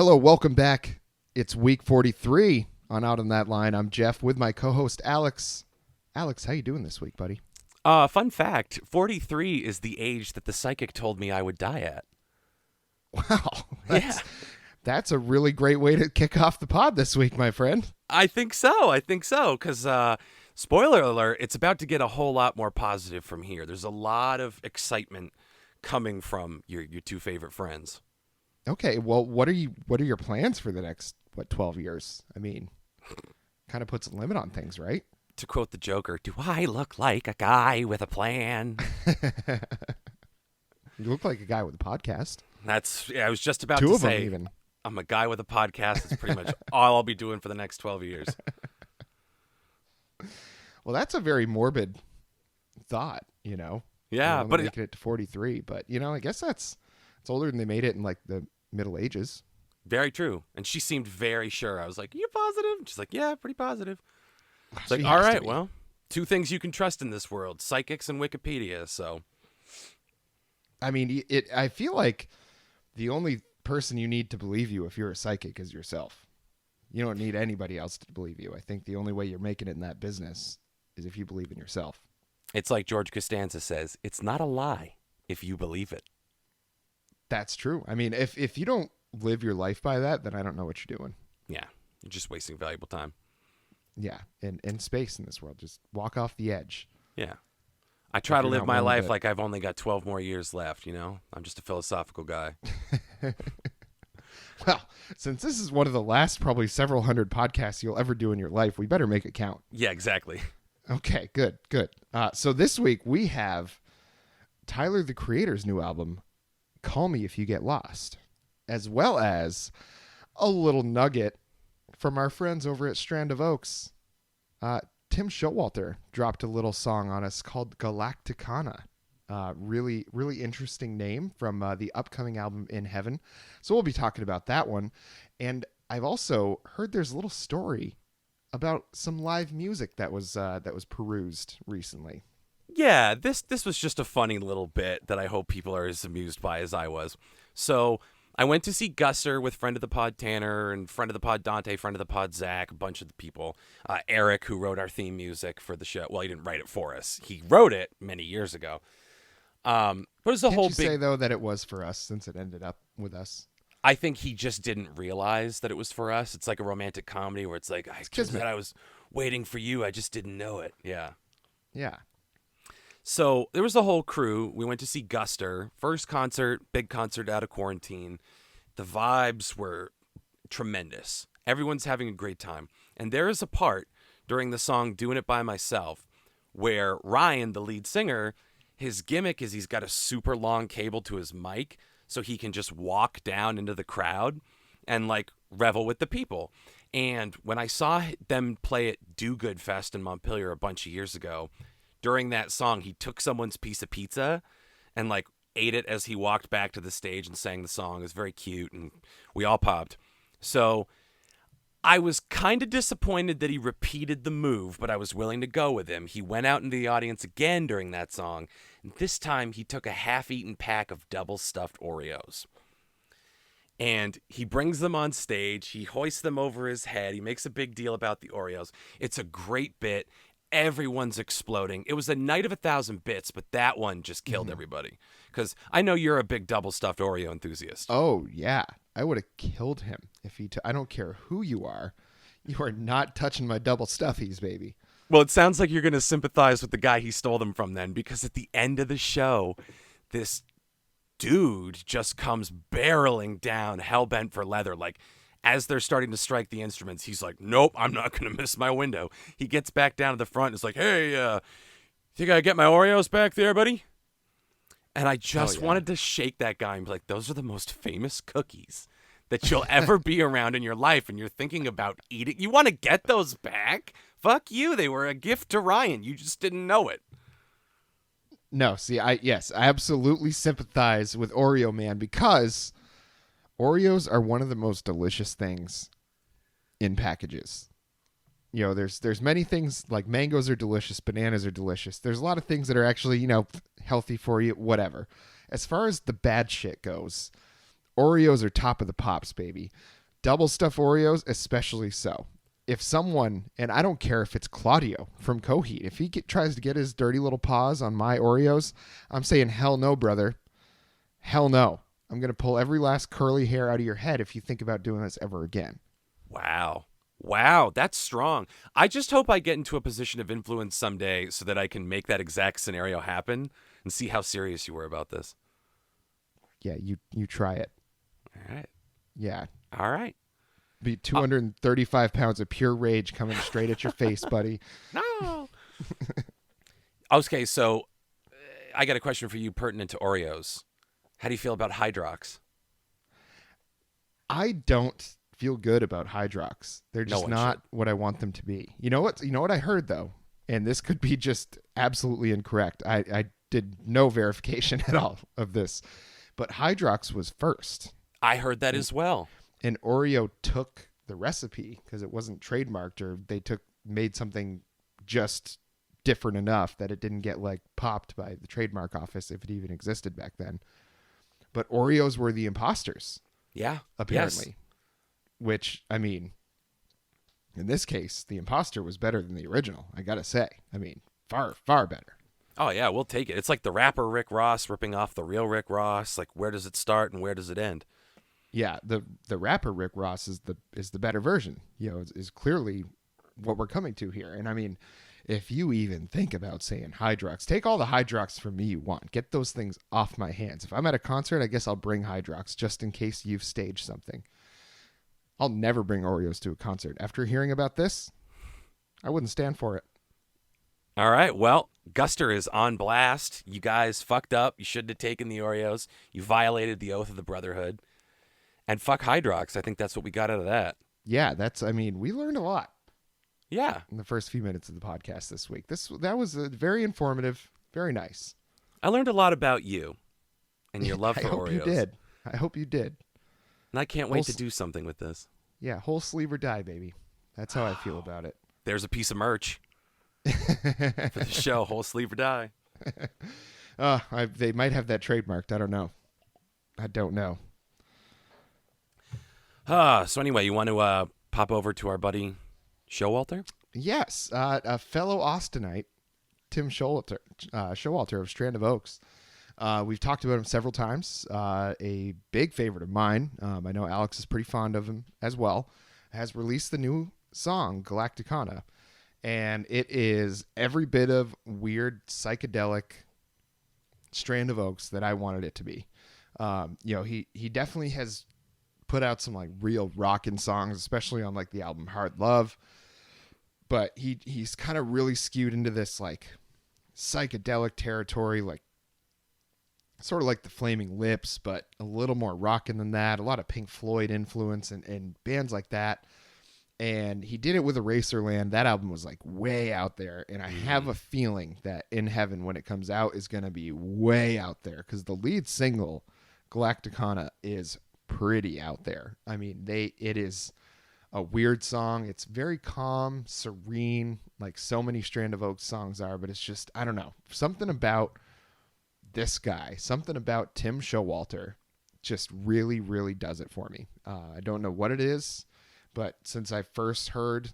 Hello, welcome back. It's week 43 on Out on That Line. I'm Geoff with my co-host Alex. Alex, how you doing this week, buddy? Fun fact, 43 is the age that the psychic told me I would die at. Wow. That's a really great way to kick off the pod this week, my friend. I think so, because, spoiler alert, it's about to get a whole lot more positive from here. There's a lot of excitement coming from your two favorite friends. Okay, well, what are your plans for the next, 12 years? I mean, kind of puts a limit on things, right? To quote the Joker, do I look like a guy with a plan? You look like a guy with a podcast. I was just about Two to of them say, even. I'm a guy with a podcast. It's pretty much all I'll be doing for the next 12 years. Well, that's a very morbid thought, you know? Yeah, but making it to 43, but, I guess it's older than they made it in, like, the Middle Ages. Very true. And she seemed very sure. I was like, "Are you positive?" She's like, "Yeah, pretty positive." It's She like, has all to right, be. well, two things you can trust in this world, psychics and Wikipedia. So, I mean, I feel like the only person you need to believe you if you're a psychic is yourself. You don't need anybody else to believe you. I think the only way you're making it in that business is if you believe in yourself. it's like George Costanza says, it's not a lie if you believe it. That's true. I mean, if you don't live your life by that, then I don't know what you're doing. Yeah, you're just wasting valuable time. Yeah, in space in this world, just walk off the edge. Yeah. I try to you're live not my willing life to- like I've only got 12 more years left, you know? I'm just a philosophical guy. Well, since this is one of the last probably several hundred podcasts you'll ever do in your life, we better make it count. Yeah, exactly. Okay, good. So this week we have Tyler, the Creator's new album, Call Me If You Get Lost, as well as a little nugget from our friends over at Strand of Oaks. Tim Showalter dropped a little song on us called Galacticana. Really, really interesting name from the upcoming album In Heaven. So we'll be talking about that one. And I've also heard there's a little story about some live music that was perused recently. Yeah, this was just a funny little bit that I hope people are as amused by as I was. So I went to see Gusser with friend of the pod Tanner and friend of the pod Dante, friend of the pod Zach, a bunch of the people. Eric, who wrote our theme music for the show. Well, he didn't write it for us. He wrote it many years ago. But it's a Can't whole you big. say though that it was for us since it ended up with us? I think he just didn't realize that it was for us. It's like a romantic comedy where it's like, I kismet. was waiting for you. I just didn't know it. Yeah. Yeah. So there was the whole crew. We went to see Guster. First concert, big concert out of quarantine. The vibes were tremendous. Everyone's having a great time. And there is a part during the song Doing It By Myself where Ryan, the lead singer, his gimmick is he's got a super long cable to his mic so he can just walk down into the crowd and like revel with the people. And when I saw them play at Do Good Fest in Montpelier a bunch of years ago, during that song, he took someone's piece of pizza and like ate it as he walked back to the stage and sang the song. It was very cute and we all popped. So I was kind of disappointed that he repeated the move, but I was willing to go with him. He went out into the audience again during that song. And this time he took a half-eaten pack of double stuffed Oreos. And he brings them on stage. He hoists them over his head. He makes a big deal about the Oreos. It's a great bit. Everyone's exploding. It was a night of 1,000 bits, but that one just killed everybody. Because I know you're a big double stuffed Oreo enthusiast. Oh yeah, I would have killed him if he. I don't care who you are not touching my double stuffies, baby. Well, it sounds like you're going to sympathize with the guy he stole them from then, because at the end of the show, this dude just comes barreling down, hell-bent for leather. Like, as they're starting to strike the instruments, he's like, nope, I'm not going to miss my window. He gets back down to the front and is like, hey, think I get my Oreos back there, buddy? And I just wanted to shake that guy and be like, those are the most famous cookies that you'll ever be around in your life, and you're thinking about eating. You want to get those back? Fuck you. They were a gift to Ryan. You just didn't know it. No, see, I absolutely sympathize with Oreo Man because Oreos are one of the most delicious things in packages. You know, there's many things like mangoes are delicious, bananas are delicious. There's a lot of things that are actually, healthy for you, whatever. As far as the bad shit goes, Oreos are top of the pops, baby. Double stuff Oreos, especially so. If someone, and I don't care if it's Claudio from Coheed, if he tries to get his dirty little paws on my Oreos, I'm saying hell no, brother. Hell no. I'm going to pull every last curly hair out of your head if you think about doing this ever again. Wow. Wow, that's strong. I just hope I get into a position of influence someday so that I can make that exact scenario happen and see how serious you were about this. Yeah, you try it. All right. Yeah. All right. Be 235 pounds of pure rage coming straight at your face, buddy. No. Okay, so I got a question for you pertinent to Oreos. How do you feel about Hydrox? I don't feel good about Hydrox. They're just not what I want them to be. You know what? You know what I heard though, and this could be just absolutely incorrect. I did no verification at all of this, but Hydrox was first. I heard that as well. And Oreo took the recipe because it wasn't trademarked, or they made something just different enough that it didn't get like popped by the trademark office if it even existed back then. But Oreos were the imposters. Yeah. Apparently. Yes. Which, I mean, in this case, the imposter was better than the original, I gotta say. I mean, far, far better. Oh, yeah, we'll take it. It's like the rapper Rick Ross ripping off the real Rick Ross. Like, where does it start and where does it end? Yeah, the rapper Rick Ross is the better version. You know, is clearly what we're coming to here. And I mean, if you even think about saying Hydrox, take all the Hydrox from me you want. Get those things off my hands. If I'm at a concert, I guess I'll bring Hydrox just in case you've staged something. I'll never bring Oreos to a concert. After hearing about this, I wouldn't stand for it. All right. Well, Guster is on blast. You guys fucked up. You shouldn't have taken the Oreos. You violated the oath of the Brotherhood. And fuck Hydrox. I think that's what we got out of that. Yeah, we learned a lot. Yeah. In the first few minutes of the podcast this week. That was very informative, very nice. I learned a lot about you and your love for Oreos. I hope you did. And I can't wait to do something with this. Yeah, whole sleeve or die, baby. That's how I feel about it. There's a piece of merch for the show, whole sleeve or die. They might have that trademarked. I don't know. So anyway, you want to pop over to our buddy Showalter? Yes, a fellow Austinite, Tim Showalter of Strand of Oaks. We've talked about him several times. A big favorite of mine. I know Alex is pretty fond of him as well. Has released the new song Galacticana, and it is every bit of weird psychedelic Strand of Oaks that I wanted it to be. He definitely has put out some like real rockin' songs, especially on like the album Hard Love. But he's kind of really skewed into this like psychedelic territory, like sort of like the Flaming Lips, but a little more rockin' than that. A lot of Pink Floyd influence and bands like that. And he did it with Eraserland. That album was like way out there. And I have a feeling that In Heaven, when it comes out, is going to be way out there because the lead single, Galacticana, is pretty out there. I mean, it is a weird song. It's very calm, serene, like so many Strand of Oaks songs are, but it's just, I don't know, something about this guy, something about Tim Showalter just really, really does it for me. I don't know what it is, but since I first heard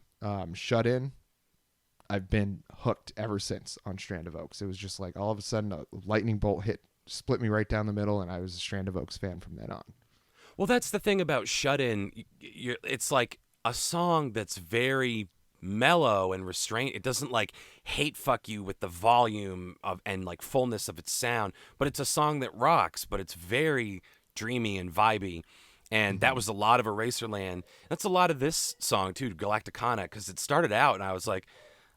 Shut In, I've been hooked ever since on Strand of Oaks. It was just like all of a sudden a lightning bolt hit, split me right down the middle, and I was a Strand of Oaks fan from then on. Well, that's the thing about Shut In. It's like a song that's very mellow and restrained. It doesn't like hate fuck you with the volume of and like fullness of its sound, but it's a song that rocks, but it's very dreamy and vibey. And that was a lot of Eraserland. That's a lot of this song too, Galacticana, because it started out and I was like,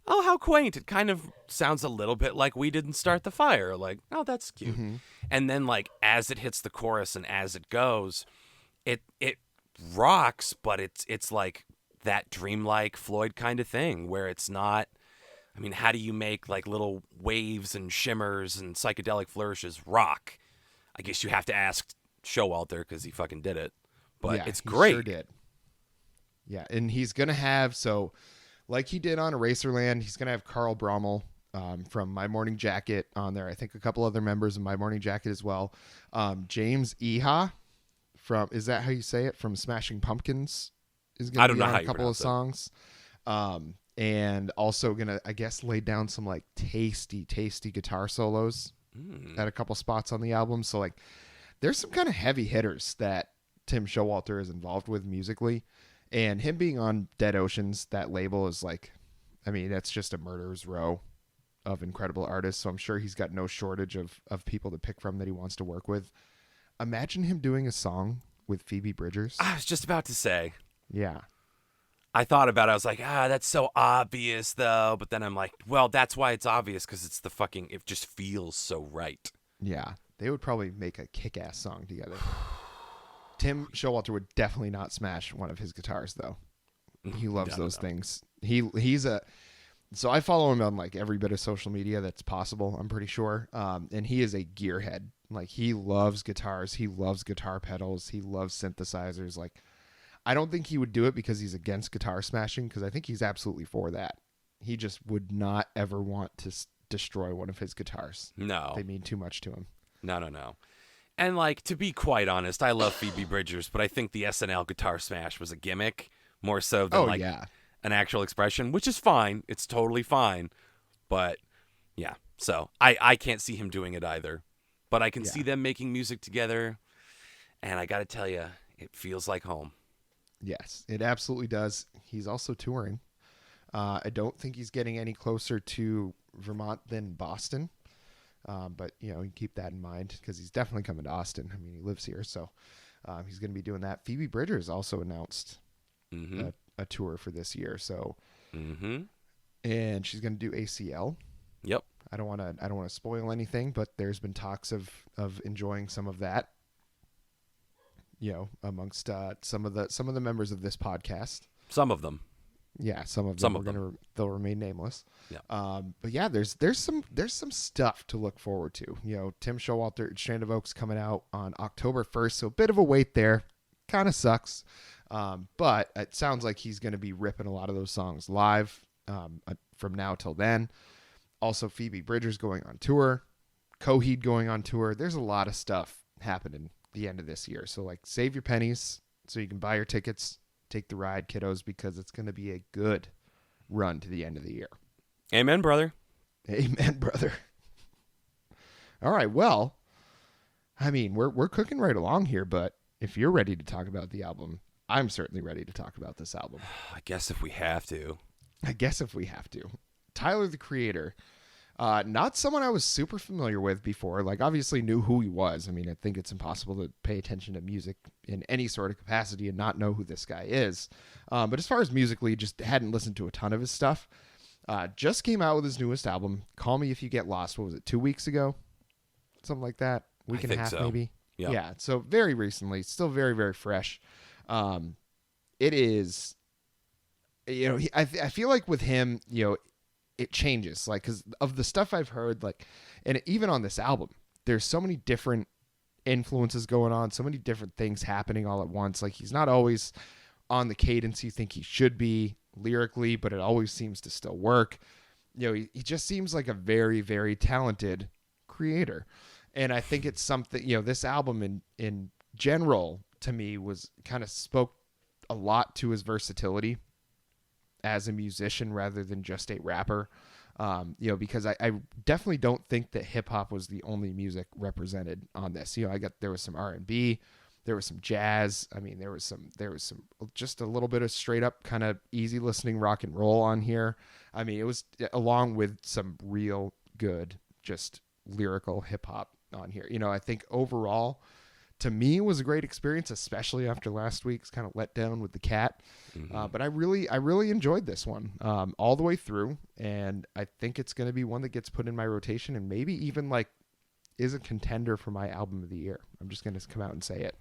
oh, how quaint. It kind of sounds a little bit like We Didn't Start the Fire. Like, oh, that's cute. Mm-hmm. And then like as it hits the chorus and as it goes, it rocks, but it's like that dreamlike Floyd kind of thing where it's not, I mean, how do you make like little waves and shimmers and psychedelic flourishes rock? I guess you have to ask Showalter because he fucking did it. But yeah, it's great. He sure did. Yeah, and he's going to have, so like he did on Eraserland, he's going to have Carl Brommel from My Morning Jacket on there. I think a couple other members of My Morning Jacket as well. James Iha from, is that how you say it? From Smashing Pumpkins is I going to don't be know on how a you couple of pronounce it. songs. And also going to, I guess, lay down some like tasty guitar solos at a couple spots on the album. So like there's some kind of heavy hitters that Tim Showalter is involved with musically, and him being on Dead Oceans, that label is like, I mean, that's just a murderer's row of incredible artists. So I'm sure he's got no shortage of people to pick from that he wants to work with. Imagine him doing a song with Phoebe Bridgers. I was just about to say. Yeah. I thought about it. I was like, that's so obvious, though. But then I'm like, well, that's why it's obvious, because it's the fucking, it just feels so right. Yeah. They would probably make a kick-ass song together. Tim Showalter would definitely not smash one of his guitars, though. He loves those things. So I follow him on like every bit of social media that's possible, I'm pretty sure. And he is a gearhead. Like, he loves guitars. He loves guitar pedals. He loves synthesizers. Like, I don't think he would do it because he's against guitar smashing, because I think he's absolutely for that. He just would not ever want to destroy one of his guitars. No. They mean too much to him. No. And, like, to be quite honest, I love Phoebe Bridgers, but I think the SNL guitar smash was a gimmick more so than, an actual expression, which is fine. It's totally fine. But, yeah. So, I can't see him doing it either. But I can see them making music together. And I got to tell you, it feels like home. Yes, it absolutely does. He's also touring. I don't think he's getting any closer to Vermont than Boston. But, you keep that in mind because he's definitely coming to Austin. I mean, he lives here, so he's going to be doing that. Phoebe Bridgers also announced a tour for this year. So, and she's going to do ACL. Yep. I don't want to spoil anything, but there's been talks of enjoying some of that. Amongst some of the members of this podcast. Some of them. Yeah, some of them they'll remain nameless. Yeah. But yeah, there's some stuff to look forward to. Tim Showalter, Strand of Oaks coming out on October 1st, so a bit of a wait there. Kind of sucks. But it sounds like he's going to be ripping a lot of those songs live from now till then. Also, Phoebe Bridgers going on tour, Coheed going on tour. There's a lot of stuff happening the end of this year. So like, save your pennies so you can buy your tickets, take the ride, kiddos, because it's going to be a good run to the end of the year. Amen, brother. Amen, brother. All right. Well, I mean, we're cooking right along here, but if you're ready to talk about the album, I'm certainly ready to talk about this album. I guess if we have to. Tyler, the Creator. Not someone I was super familiar with before. Like, obviously knew who he was. I mean, I think it's impossible to pay attention to music in any sort of capacity and not know who this guy is. But as far as musically, just hadn't listened to a ton of his stuff. Just came out with his newest album, Call Me If You Get Lost. What was it, 2 weeks ago? Something like that. Week and a half, maybe. Yep. Yeah. So very recently, still very, very fresh. It is, I feel like with him, it changes, like, because of the stuff I've heard, like, and even on this album, there's so many different influences going on, so many different things happening all at once. Like, he's not always on the cadence you think he should be lyrically, but it always seems to still work. He just seems like a very, very talented creator. And I think it's something, this album in general, to me, was kind of spoke a lot to his versatility as a musician rather than just a rapper, because I definitely don't think that hip hop was the only music represented on this. There was some R&B, there was some jazz. I mean, there was some just a little bit of straight up kind of easy listening rock and roll on here. I mean, it was along with some real good, just lyrical hip hop on here. I think overall, to me, it was a great experience, especially after last week's kind of letdown with the cat. But I really enjoyed this one all the way through, and I think it's going to be one that gets put in my rotation and maybe even like is a contender for my album of the year. I'm just going to come out and say it.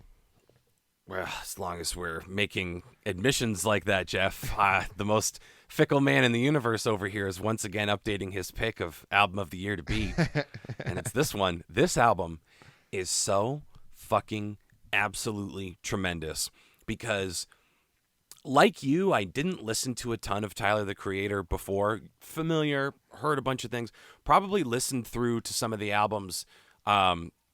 Well, as long as we're making admissions like that, Geoff, the most fickle man in the universe over here is once again updating his pick of album of the year to beat. And it's this one. This album is so fucking absolutely tremendous because, like you, I didn't listen to a ton of Tyler, the Creator before. Familiar, heard a bunch of things, probably listened through to some of the albums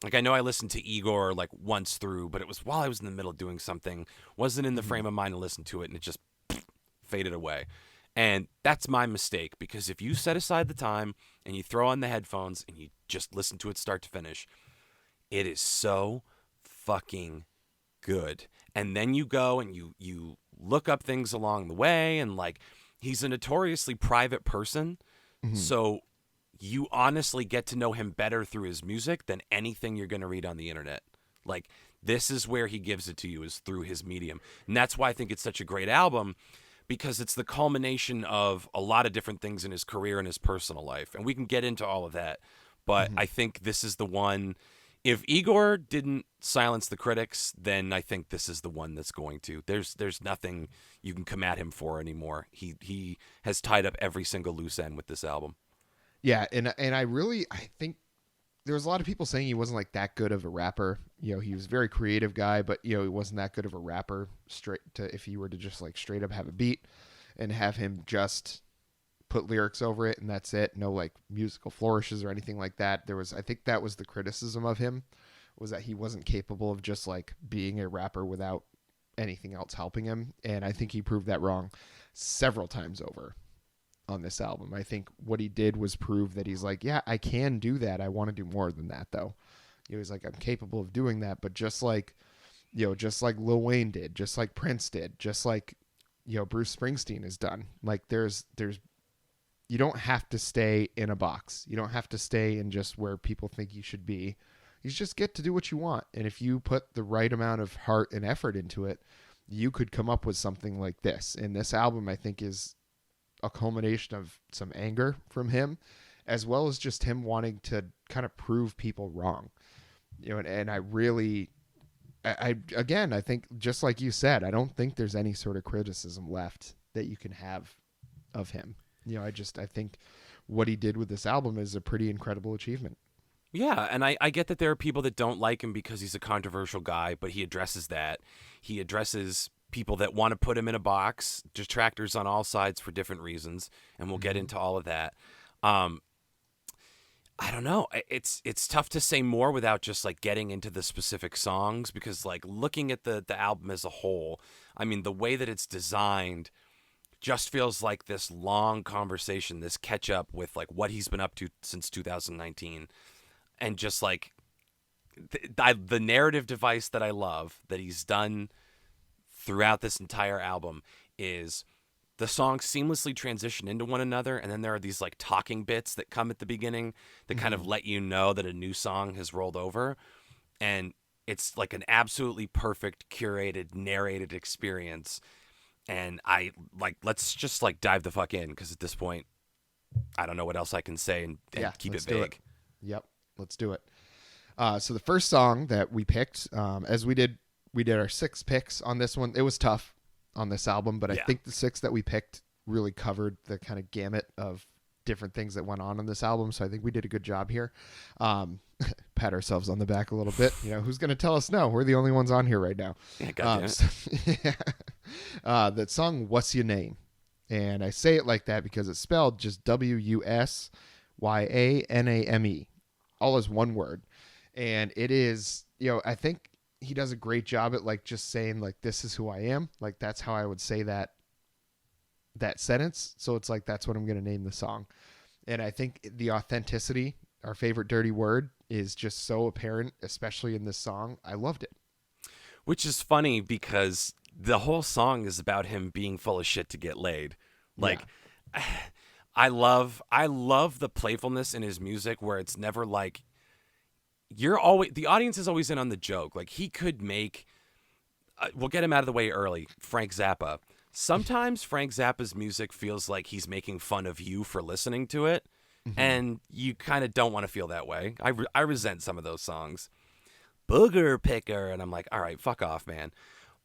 Like I know I listened to Igor like once through, but it was while I was in the middle of doing something, wasn't in the Mhm. frame of mind to listen to it, and it just faded away. And that's my mistake, because if you set aside the time and you throw on the headphones and you just listen to it start to finish, it is so fucking good. And then you go and you look up things along the way, and like he's a notoriously private person, Mhm. so you honestly get to know him better through his music than anything you're going to read on the internet. Like this is where he gives it to you, is through his medium. And that's why I think it's such a great album, because it's the culmination of a lot of different things in his career and his personal life. And we can get into all of that. But Mhm. I think this is the one. If Igor didn't silence the critics, then I think this is the one that's going to. There's nothing you can come at him for anymore. He has tied up every single loose end with this album. Yeah, and I think there was a lot of people saying he wasn't like that good of a rapper. He was a very creative guy, but he wasn't that good of a rapper. Straight to if he were to just like straight up have a beat and have him just put lyrics over it and that's it. No like musical flourishes or anything like that. I think that was the criticism of him, was that he wasn't capable of just like being a rapper without anything else helping him. And I think he proved that wrong several times over on this album. I think what he did was prove that he's like, yeah, I can do that. I want to do more than that though. He was like, I'm capable of doing that, but just like Lil Wayne did, just like Prince did, just like Bruce Springsteen has done. Like there's you don't have to stay in a box. You don't have to stay in just where people think you should be. You just get to do what you want. And if you put the right amount of heart and effort into it, you could come up with something like this. And this album, I think, is a culmination of some anger from him, as well as just him wanting to kind of prove people wrong. And I really, again, I think just like you said, I don't think there's any sort of criticism left that you can have of him. I think what he did with this album is a pretty incredible achievement. Yeah, and I get that there are people that don't like him because he's a controversial guy, but he addresses that. He addresses people that want to put him in a box, detractors on all sides for different reasons, and we'll get Mm-hmm. into all of that. Um, I don't know. It's tough to say more without just like getting into the specific songs, because like looking at the album as a whole, I mean the way that it's designed just feels like this long conversation, this catch up with like what he's been up to since 2019, and just like the narrative device that I love that he's done throughout this entire album is the songs seamlessly transition into one another, and then there are these like talking bits that come at the beginning that kind Mm-hmm. of let you know that a new song has rolled over, and it's like an absolutely perfect curated narrated experience. And I like, let's just like dive the fuck in, because at this point I don't know what else I can say, Yeah, and keep it let's do it. vague. Yep, let's do it. So the first song that we picked, as we did our six picks on this one. It was tough on this album, but I Yeah. think the six that we picked really covered the kind of gamut of different things that went on this album. So I think we did a good job here. Um, pat ourselves on the back a little bit. Who's going to tell us no? We're the only ones on here right now. Yeah, goddamn it. So, yeah. That song, What's Your Name? And I say it like that because it's spelled just WUSYANAME, all as one word. And it is, I think he does a great job at like just saying like, this is who I am. Like that's how I would say that sentence. So it's like, that's what I'm going to name the song. And I think the authenticity, our favorite dirty word, is just so apparent, especially in this song. I loved it. Which is funny because the whole song is about him being full of shit to get laid. Yeah. Like I love the playfulness in his music, where it's never like the audience is always in on the joke. Like he could make we'll get him out of the way early. Frank Zappa. Sometimes Frank Zappa's music feels like he's making fun of you for listening to it, Mm-hmm. and you kind of don't want to feel that way. I resent some of those songs. Booger picker, and I'm like, all right, fuck off, man.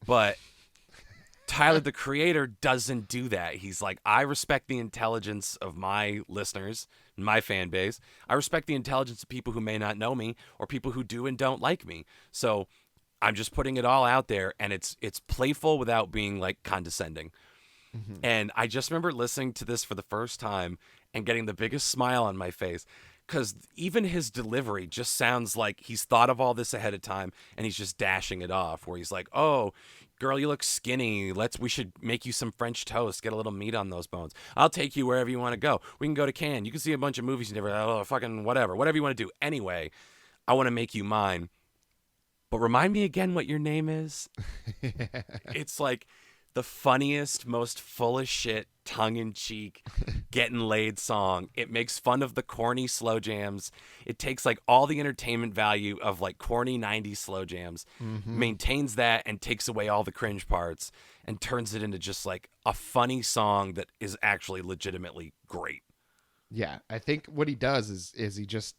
But Tyler, the creator, doesn't do that. He's like, I respect the intelligence of my listeners, my fan base. I respect the intelligence of people who may not know me, or people who do and don't like me. So I'm just putting it all out there, and it's playful without being like condescending. Mm-hmm. And I just remember listening to this for the first time and getting the biggest smile on my face, because even his delivery just sounds like he's thought of all this ahead of time and he's just dashing it off, where he's like, oh, girl, you look skinny. We should make you some French toast. Get a little meat on those bones. I'll take you wherever you want to go. We can go to Cannes. You can see a bunch of movies you never, fucking whatever you want to do. Anyway, I want to make you mine. But remind me again what your name is. It's like the funniest, most full of shit, tongue-in-cheek, getting laid song. It makes fun of the corny slow jams. It takes like all the entertainment value of like corny 90s slow jams, maintains that and takes away all the cringe parts and turns it into just like a funny song that is actually legitimately great. Yeah, I think what he does is he just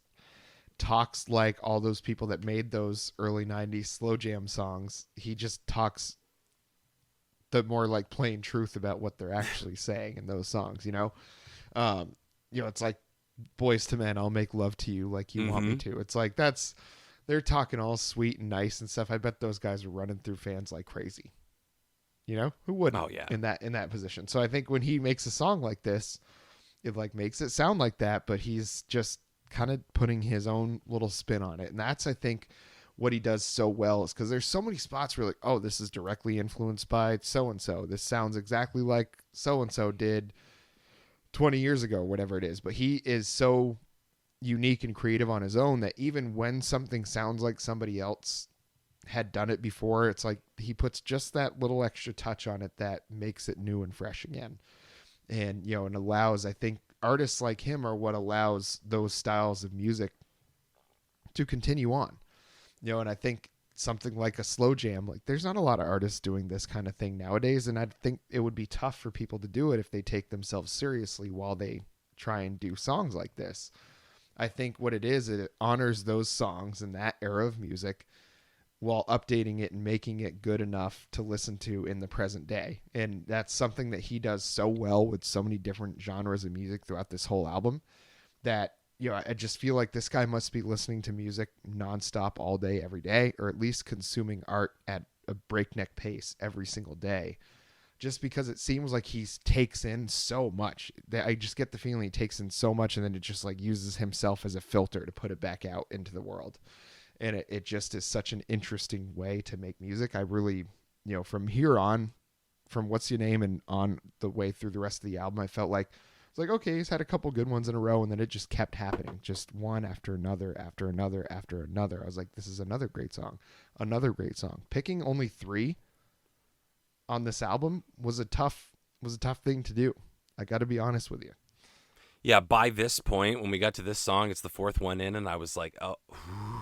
talks like all those people that made those early 90s slow jam songs. He just talks the more like plain truth about what they're actually saying in those songs, you know? It's like Boys to Men, I'll make love to you like you want me to. It's like they're talking all sweet and nice and stuff. I bet those guys are running through fans like crazy. You know? Who wouldn't? Oh, yeah. In that position. So I think when he makes a song like this, it like makes it sound like that, but he's just kind of putting his own little spin on it. And that's, I think, what he does so well, is because there's so many spots where like, oh, this is directly influenced by so-and-so. This sounds exactly like so-and-so did 20 years ago, whatever it is. But he is so unique and creative on his own that even when something sounds like somebody else had done it before, it's like he puts just that little extra touch on it that makes it new and fresh again. And, and allows, I think, artists like him are what allows those styles of music to continue on. And I think something like a slow jam, like there's not a lot of artists doing this kind of thing nowadays. And I think it would be tough for people to do it if they take themselves seriously while they try and do songs like this. I think what it is, it honors those songs in that era of music while updating it and making it good enough to listen to in the present day. And that's something that he does so well with so many different genres of music throughout this whole album that, I just feel like this guy must be listening to music nonstop all day, every day, or at least consuming art at a breakneck pace every single day, just because it seems like he takes in so much. I just get the feeling he takes in so much and then it just like uses himself as a filter to put it back out into the world. And it just is such an interesting way to make music. I really, from here on, from What's Your Name and on the way through the rest of the album, I felt like, it's like, okay, he's had a couple good ones in a row, and then it just kept happening. Just one after another, after another, after another. I was like, this is another great song. Another great song. Picking only 3 on this album was a tough thing to do. I got to be honest with you. Yeah, by this point, when we got to this song, it's the 4th one in, and I was like, oh,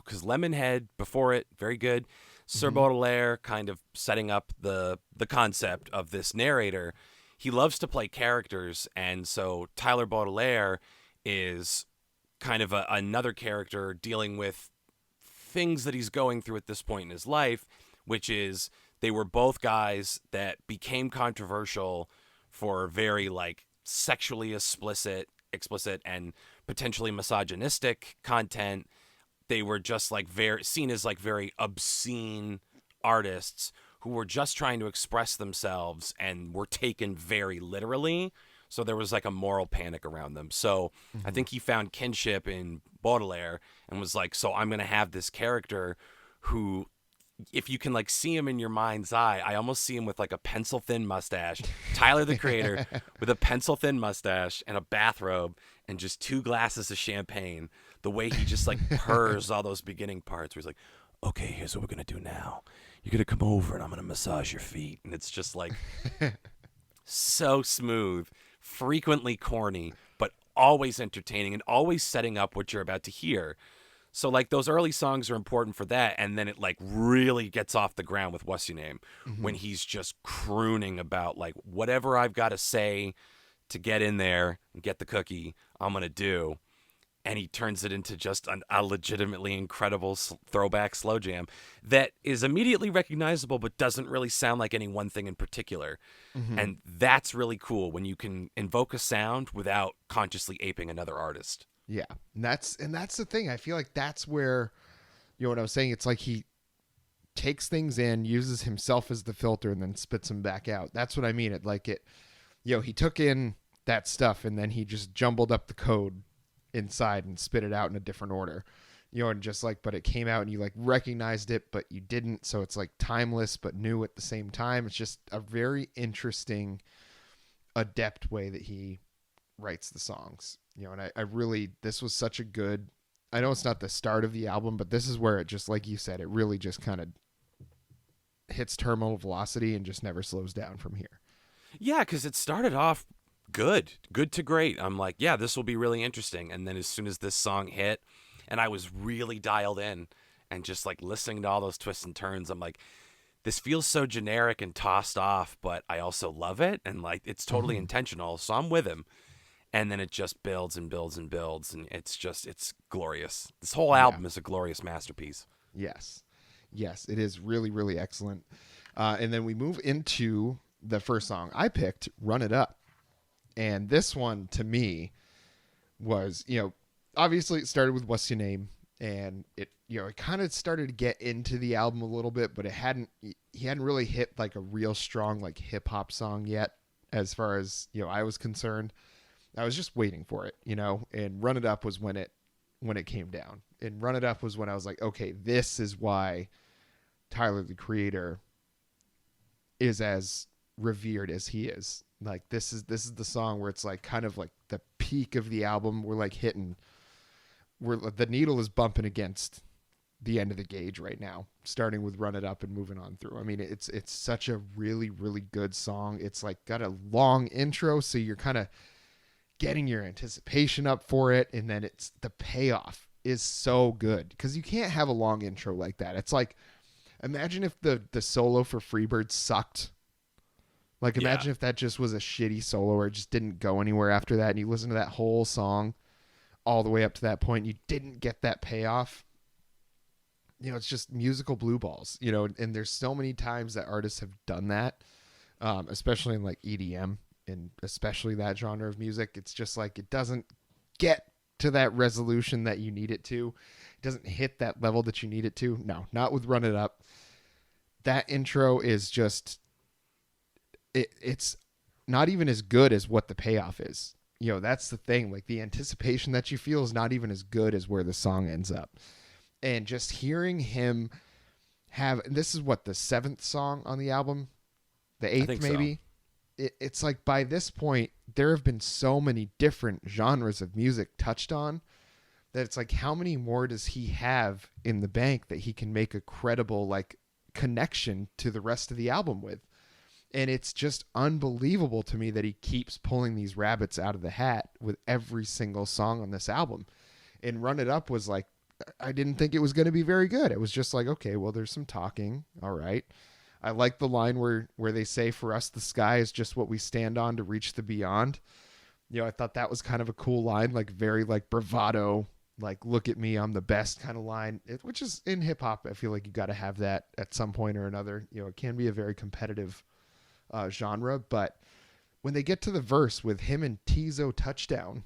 because Lemonhead, before it, very good. Sir Baudelaire kind of setting up the concept of this narrator. He loves to play characters, and so Tyler Baudelaire is kind of another character dealing with things that he's going through at this point in his life, which is they were both guys that became controversial for very like sexually explicit and potentially misogynistic content. They were just like seen as like very obscene artists who were just trying to express themselves and were taken very literally. So there was like a moral panic around them. So I think he found kinship in Baudelaire and was like, so I'm going to have this character who, if you can like see him in your mind's eye, I almost see him with like a pencil thin mustache, Tyler the Creator with a pencil thin mustache and a bathrobe and just 2 glasses of champagne. The way he just like purrs all those beginning parts where he's like, okay, here's what we're going to do now. You're going to come over and I'm going to massage your feet. And it's just like so smooth, frequently corny, but always entertaining and always setting up what you're about to hear. So like those early songs are important for that. And then it like really gets off the ground with What's Your Name when he's just crooning about like whatever I've got to say to get in there and get the cookie, I'm going to do. And he turns it into just a legitimately incredible throwback slow jam that is immediately recognizable but doesn't really sound like any one thing in particular. And that's really cool when you can invoke a sound without consciously aping another artist. Yeah. And that's the thing. I feel like that's where, what I was saying, it's like he takes things in, uses himself as the filter, and then spits them back out. That's what I mean. He took in that stuff and then he just jumbled up the code inside and spit it out in a different order. And just like, but it came out and you like recognized it, but you didn't. So it's like timeless, but new at the same time. It's just a very interesting, adept way that he writes the songs, and I really, this was such a good, I know it's not the start of the album, but this is where it just, like you said, it really just kind of hits terminal velocity and just never slows down from here. Yeah, because it started off good to great. I'm like, yeah, this will be really interesting. And then as soon as this song hit and I was really dialed in and just like listening to all those twists and turns, I'm like, this feels so generic and tossed off, but I also love it. And like, it's totally intentional. So I'm with him. And then it just builds and builds and builds. And it's glorious. This whole album is a glorious masterpiece. Yes, it is really, really excellent. And then we move into the first song I picked, Run It Up. And this one to me was, obviously it started with What's Your Name, and it kind of started to get into the album a little bit, but he hadn't really hit like a real strong like hip hop song yet, as far as, I was concerned. I was just waiting for it, and Run It Up was when it came down. And Run It Up was when I was like, okay, this is why Tyler, the Creator, is as revered as he is. Like, this is the song where it's like kind of like the peak of the album. We're like where the needle is bumping against the end of the gauge right now, starting with Run It Up and moving on through. I mean, it's such a really, really good song. It's like got a long intro, so you're kind of getting your anticipation up for it, and then it's the payoff is so good, because you can't have a long intro like that. It's like, imagine if the solo for Freebird sucked. Like, imagine if that just was a shitty solo or it just didn't go anywhere after that, and you listen to that whole song all the way up to that point, and you didn't get that payoff. It's just musical blue balls, and there's so many times that artists have done that, especially in like EDM, and especially that genre of music. It's just like, it doesn't get to that resolution that you need it to. It doesn't hit that level that you need it to. No, not with Run It Up. That intro is just, it's not even as good as what the payoff is. That's the thing. Like, the anticipation that you feel is not even as good as where the song ends up. And just hearing him have, this is what, the 7th song on the album? The 8th, maybe? So. It's like, by this point, there have been so many different genres of music touched on that it's like, how many more does he have in the bank that he can make a credible like connection to the rest of the album with? And it's just unbelievable to me that he keeps pulling these rabbits out of the hat with every single song on this album. And Run It Up was like, I didn't think it was going to be very good. It was just like, okay, well, there's some talking. All right. I like the line where they say, for us, the sky is just what we stand on to reach the beyond. I thought that was kind of a cool line, like very like bravado, like, look at me, I'm the best kind of line, which is in hip hop. I feel like you got to have that at some point or another. It can be a very competitive genre, but when they get to the verse with him and Tizo Touchdown,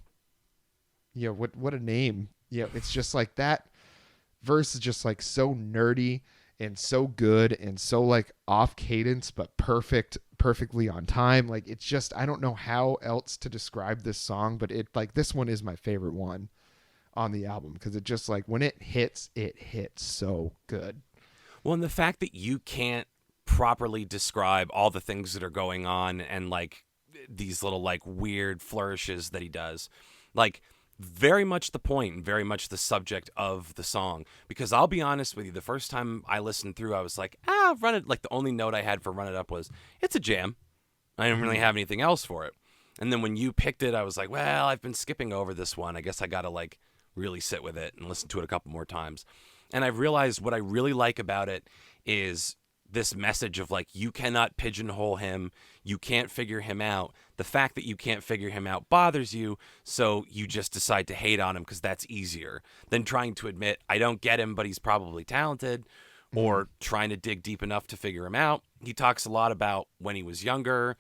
what a name. It's just like, that verse is just like so nerdy and so good and so like off cadence, but perfectly on time. Like, it's just, I don't know how else to describe this song, but it, like, this one is my favorite one on the album, because it just, like, when it hits so good. Well, and the fact that you can't properly describe all the things that are going on and like these little like weird flourishes that he does, like, very much the point and very much the subject of the song. Because I'll be honest with you, the first time I listened through, I was like, Run It, like, the only note I had for Run It Up was, it's a jam. I didn't really have anything else for it. And then when you picked it, I was like, well, I've been skipping over this one. I guess I got to like really sit with it and listen to it a couple more times. And I've realized what I really like about it is this message of like, you cannot pigeonhole him. You can't figure him out. The fact that you can't figure him out bothers you, so you just decide to hate on him because that's easier than trying to admit, I don't get him, but he's probably talented, or trying to dig deep enough to figure him out. He talks a lot about when he was younger.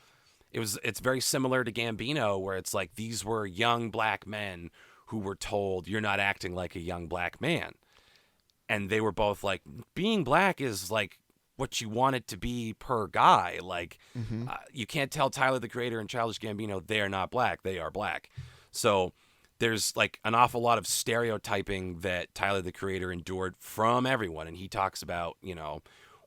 It's very similar to Gambino, where it's like, these were young black men who were told, you're not acting like a young black man. And they were both like, being black is like what you want it to be per guy. Like, you can't tell Tyler, the Creator, and Childish Gambino they are not black. They are black. So there's like an awful lot of stereotyping that Tyler the Creator endured from everyone, and he talks about,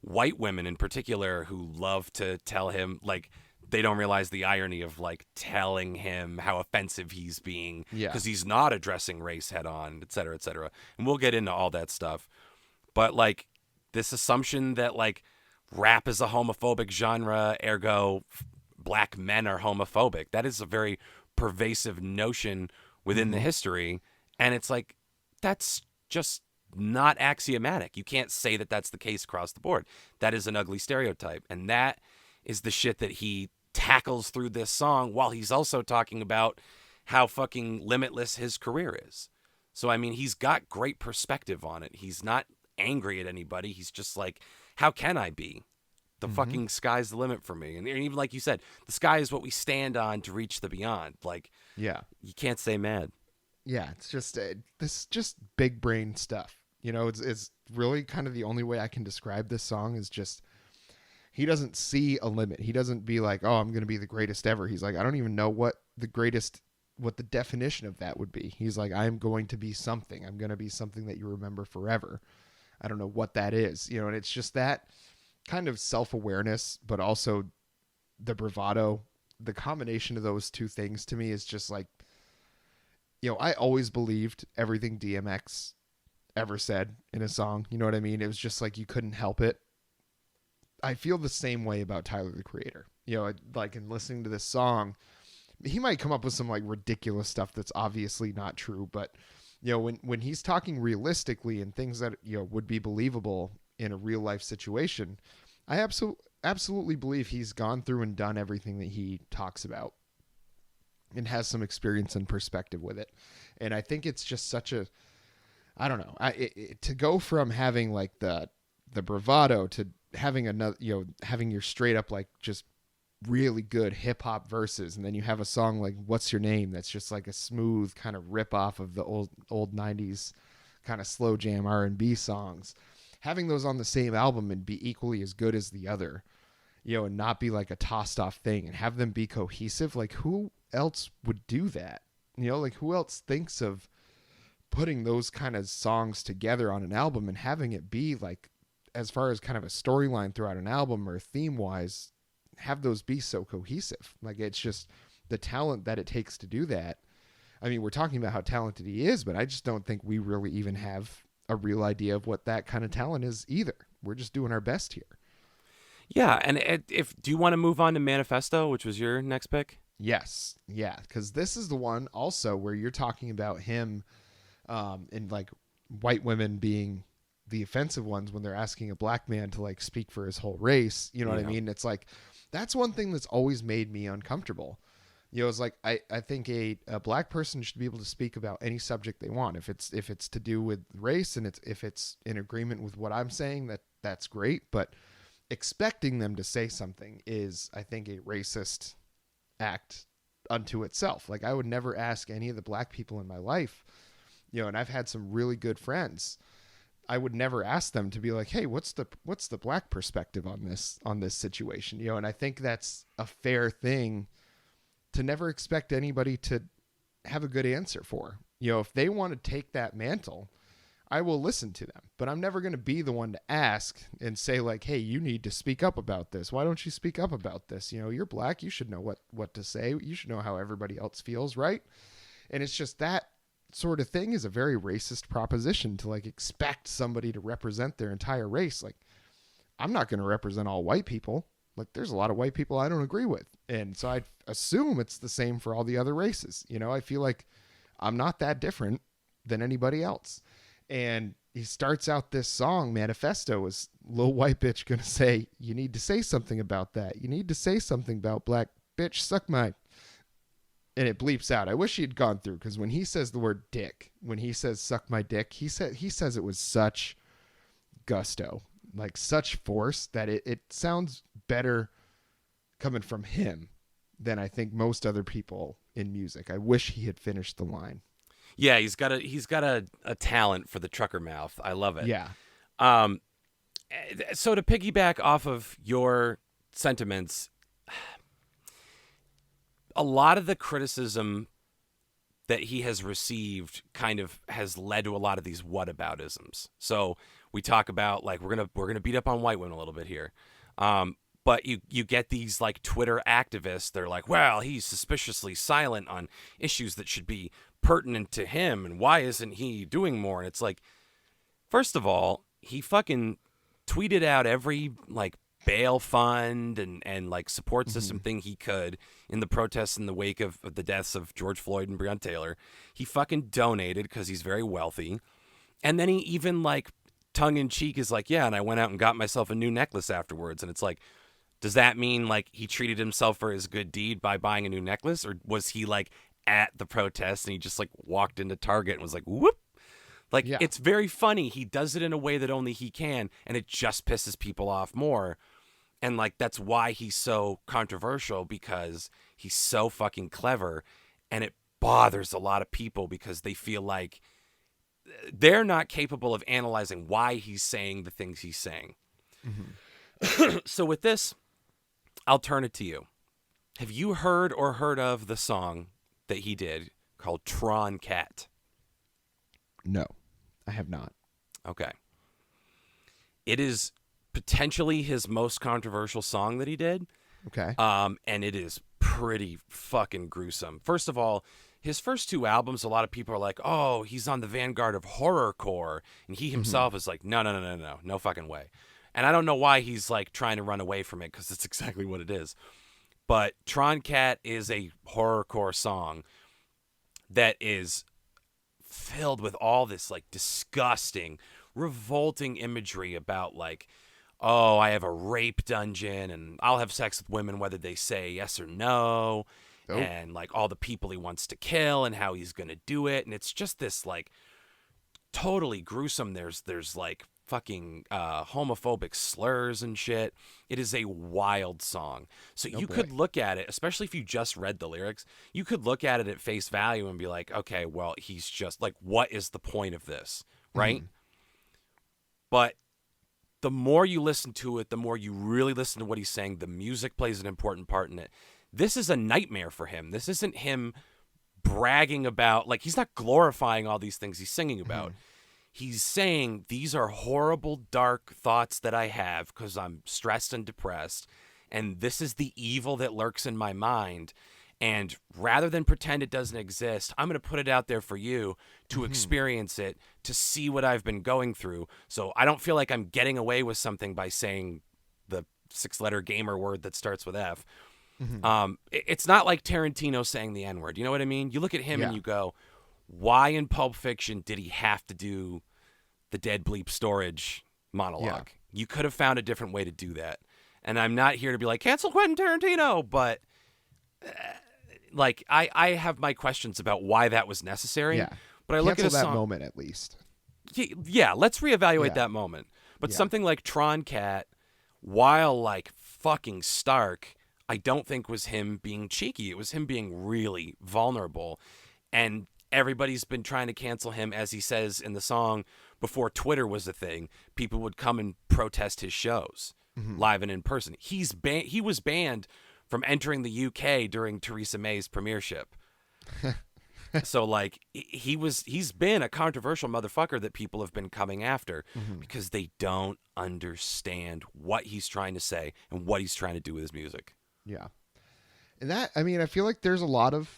white women in particular who love to tell him, like, they don't realize the irony of like telling him how offensive he's being Yeah. because he's not addressing race head on, et cetera, et cetera. And we'll get into all that stuff. But like this assumption that like rap is a homophobic genre, ergo black men are homophobic, that is a very pervasive notion within the history. And it's like, that's just not axiomatic. You can't say that that's the case across the board. That is an ugly stereotype. And that is the shit that he tackles through this song while he's also talking about how fucking limitless his career is. So, I mean, he's got great perspective on it. He's not angry at anybody. He's just like, how can I be? The fucking sky's the limit for me. And even like you said, the sky is what we stand on to reach the beyond. Like, Yeah. you can't stay mad. Yeah. It's just, this is just big brain stuff. It's really kind of the only way I can describe this song is just, he doesn't see a limit. He doesn't be like, oh, I'm going to be the greatest ever. He's like, I don't even know what the definition of that would be. He's like, I'm going to be something. I'm going to be something that you remember forever. I don't know what that is, and it's just that kind of self-awareness, but also the bravado. The combination of those two things to me is just like, I always believed everything DMX ever said in a song. You know what I mean? It was just like, you couldn't help it. I feel the same way about Tyler the Creator. Like in listening to this song, he might come up with some like ridiculous stuff that's obviously not true, but when he's talking realistically and things that would be believable in a real life situation, I absolutely believe he's gone through and done everything that he talks about and has some experience and perspective with it. And I think it's just such a, I don't know, to go from having like the bravado to having another, having your straight up like just really good hip hop verses, and then you have a song like "What's Your Name" that's just like a smooth kind of rip off of the old 90s kind of slow jam R&B songs. Having those on the same album and be equally as good as the other, and not be like a tossed off thing, and have them be cohesive. Like, who else would do that? Like, who else thinks of putting those kind of songs together on an album and having it be like, as far as kind of a storyline throughout an album or theme wise, have those be so cohesive. Like, it's just the talent that it takes to do that. I mean, we're talking about how talented he is, but I just don't think we really even have a real idea of what that kind of talent is either. We're just doing our best here. Yeah. And do you want to move on to Manifesto, which was your next pick? Yes. Yeah. Because this is the one also where you're talking about him and like white women being the offensive ones when they're asking a black man to like speak for his whole race. You know what I mean? It's like, that's one thing that's always made me uncomfortable. It's like, I think a black person should be able to speak about any subject they want. If it's to do with race and if it's in agreement with what I'm saying, that's great. But expecting them to say something is, I think, a racist act unto itself. Like, I would never ask any of the black people in my life, and I've had some really good friends, I would never ask them to be like, hey, what's the black perspective on this situation? And I think that's a fair thing to never expect anybody to have a good answer for. If they want to take that mantle, I will listen to them, but I'm never going to be the one to ask and say like, hey, you need to speak up about this. Why don't you speak up about this? You're black. You should know what to say. You should know how everybody else feels. Right. And it's just that sort of thing is a very racist proposition to like expect somebody to represent their entire race. Like, I'm not going to represent all white people. Like, there's a lot of white people I don't agree with. And so I assume it's the same for all the other races. I feel like I'm not that different than anybody else. And he starts out this song, Manifesto, is little white bitch going to say, you need to say something about that. You need to say something about black bitch, suck my. And it bleeps out. I wish he had gone through, because when he says the word dick, when he says suck my dick, he says it with such gusto, like such force, that it sounds better coming from him than I think most other people in music. I wish he had finished the line. Yeah, he's got a talent for the trucker mouth. I love it. Yeah. So to piggyback off of your sentiments, a lot of the criticism that he has received kind of has led to a lot of these whataboutisms. So we talk about like we're gonna beat up on white women a little bit here, but you get these like Twitter activists. They're like, well, he's suspiciously silent on issues that should be pertinent to him, and why isn't he doing more? And it's like, first of all, he fucking tweeted out every like bail fund and like support system thing he could in the protests in the wake of the deaths of George Floyd and Breonna Taylor. He fucking donated because he's very wealthy. And then he even like tongue in cheek is like, yeah, and I went out and got myself a new necklace afterwards. And it's like, does that mean like he treated himself for his good deed by buying a new necklace? Or was he like at the protest and he just like walked into Target and was like, whoop? Like, It's very funny. He does it in a way that only he can, and it just pisses people off more. And, like, that's why he's so controversial, because he's so fucking clever, and it bothers a lot of people because they feel like they're not capable of analyzing why he's saying the things he's saying. So with this, I'll turn it to you. Have you heard of the song that he did called Tron Cat? No, I have not. Okay. It is potentially his most controversial song that he did. Okay. And it is pretty fucking gruesome. First of all, his first two albums, a lot of people are like, oh, he's on the vanguard of horrorcore. And he himself is like, no fucking way. And I don't know why he's like trying to run away from it, because it's exactly what it is. But Tron Cat is a horrorcore song that is filled with all this like disgusting, revolting imagery about like, oh, I have a rape dungeon and I'll have sex with women whether they say yes or no. Nope. And like all the people he wants to kill and how he's going to do it. And it's just this like totally gruesome. There's like fucking homophobic slurs and shit. It is a wild song. So you could look at it, especially if you just read the lyrics, you could look at it at face value and be like, okay, well, he's just like, what is the point of this? Right? But the more you listen to it, the more you really listen to what he's saying, the music plays an important part in it. This is a nightmare for him. This isn't him bragging about, like, he's not glorifying all these things he's singing about. He's saying these are horrible, dark thoughts that I have because I'm stressed and depressed, and this is the evil that lurks in my mind. And rather than pretend it doesn't exist, I'm going to put it out there for you to experience it, to see what I've been going through. So I don't feel like I'm getting away with something by saying the 6-letter gamer word that starts with F. It's not like Tarantino saying the N-word. You know what I mean? You look at him and you go, why in Pulp Fiction did he have to do the dead bleep storage monologue? You could have found a different way to do that. And I'm not here to be like, cancel Quentin Tarantino, but like I have my questions about why that was necessary. Yeah. But I look Cancel at a that song, moment at least. Yeah, let's reevaluate that moment. But something like Tron Cat, while like fucking stark, I don't think was him being cheeky. It was him being really vulnerable. And everybody's been trying to cancel him, as he says in the song, before Twitter was a thing. People would come and protest his shows live and in person. He was banned from entering the UK during Theresa May's premiership. So like he's been a controversial motherfucker that people have been coming after because they don't understand what he's trying to say and what he's trying to do with his music. Yeah. And that, I mean, I feel like there's a lot of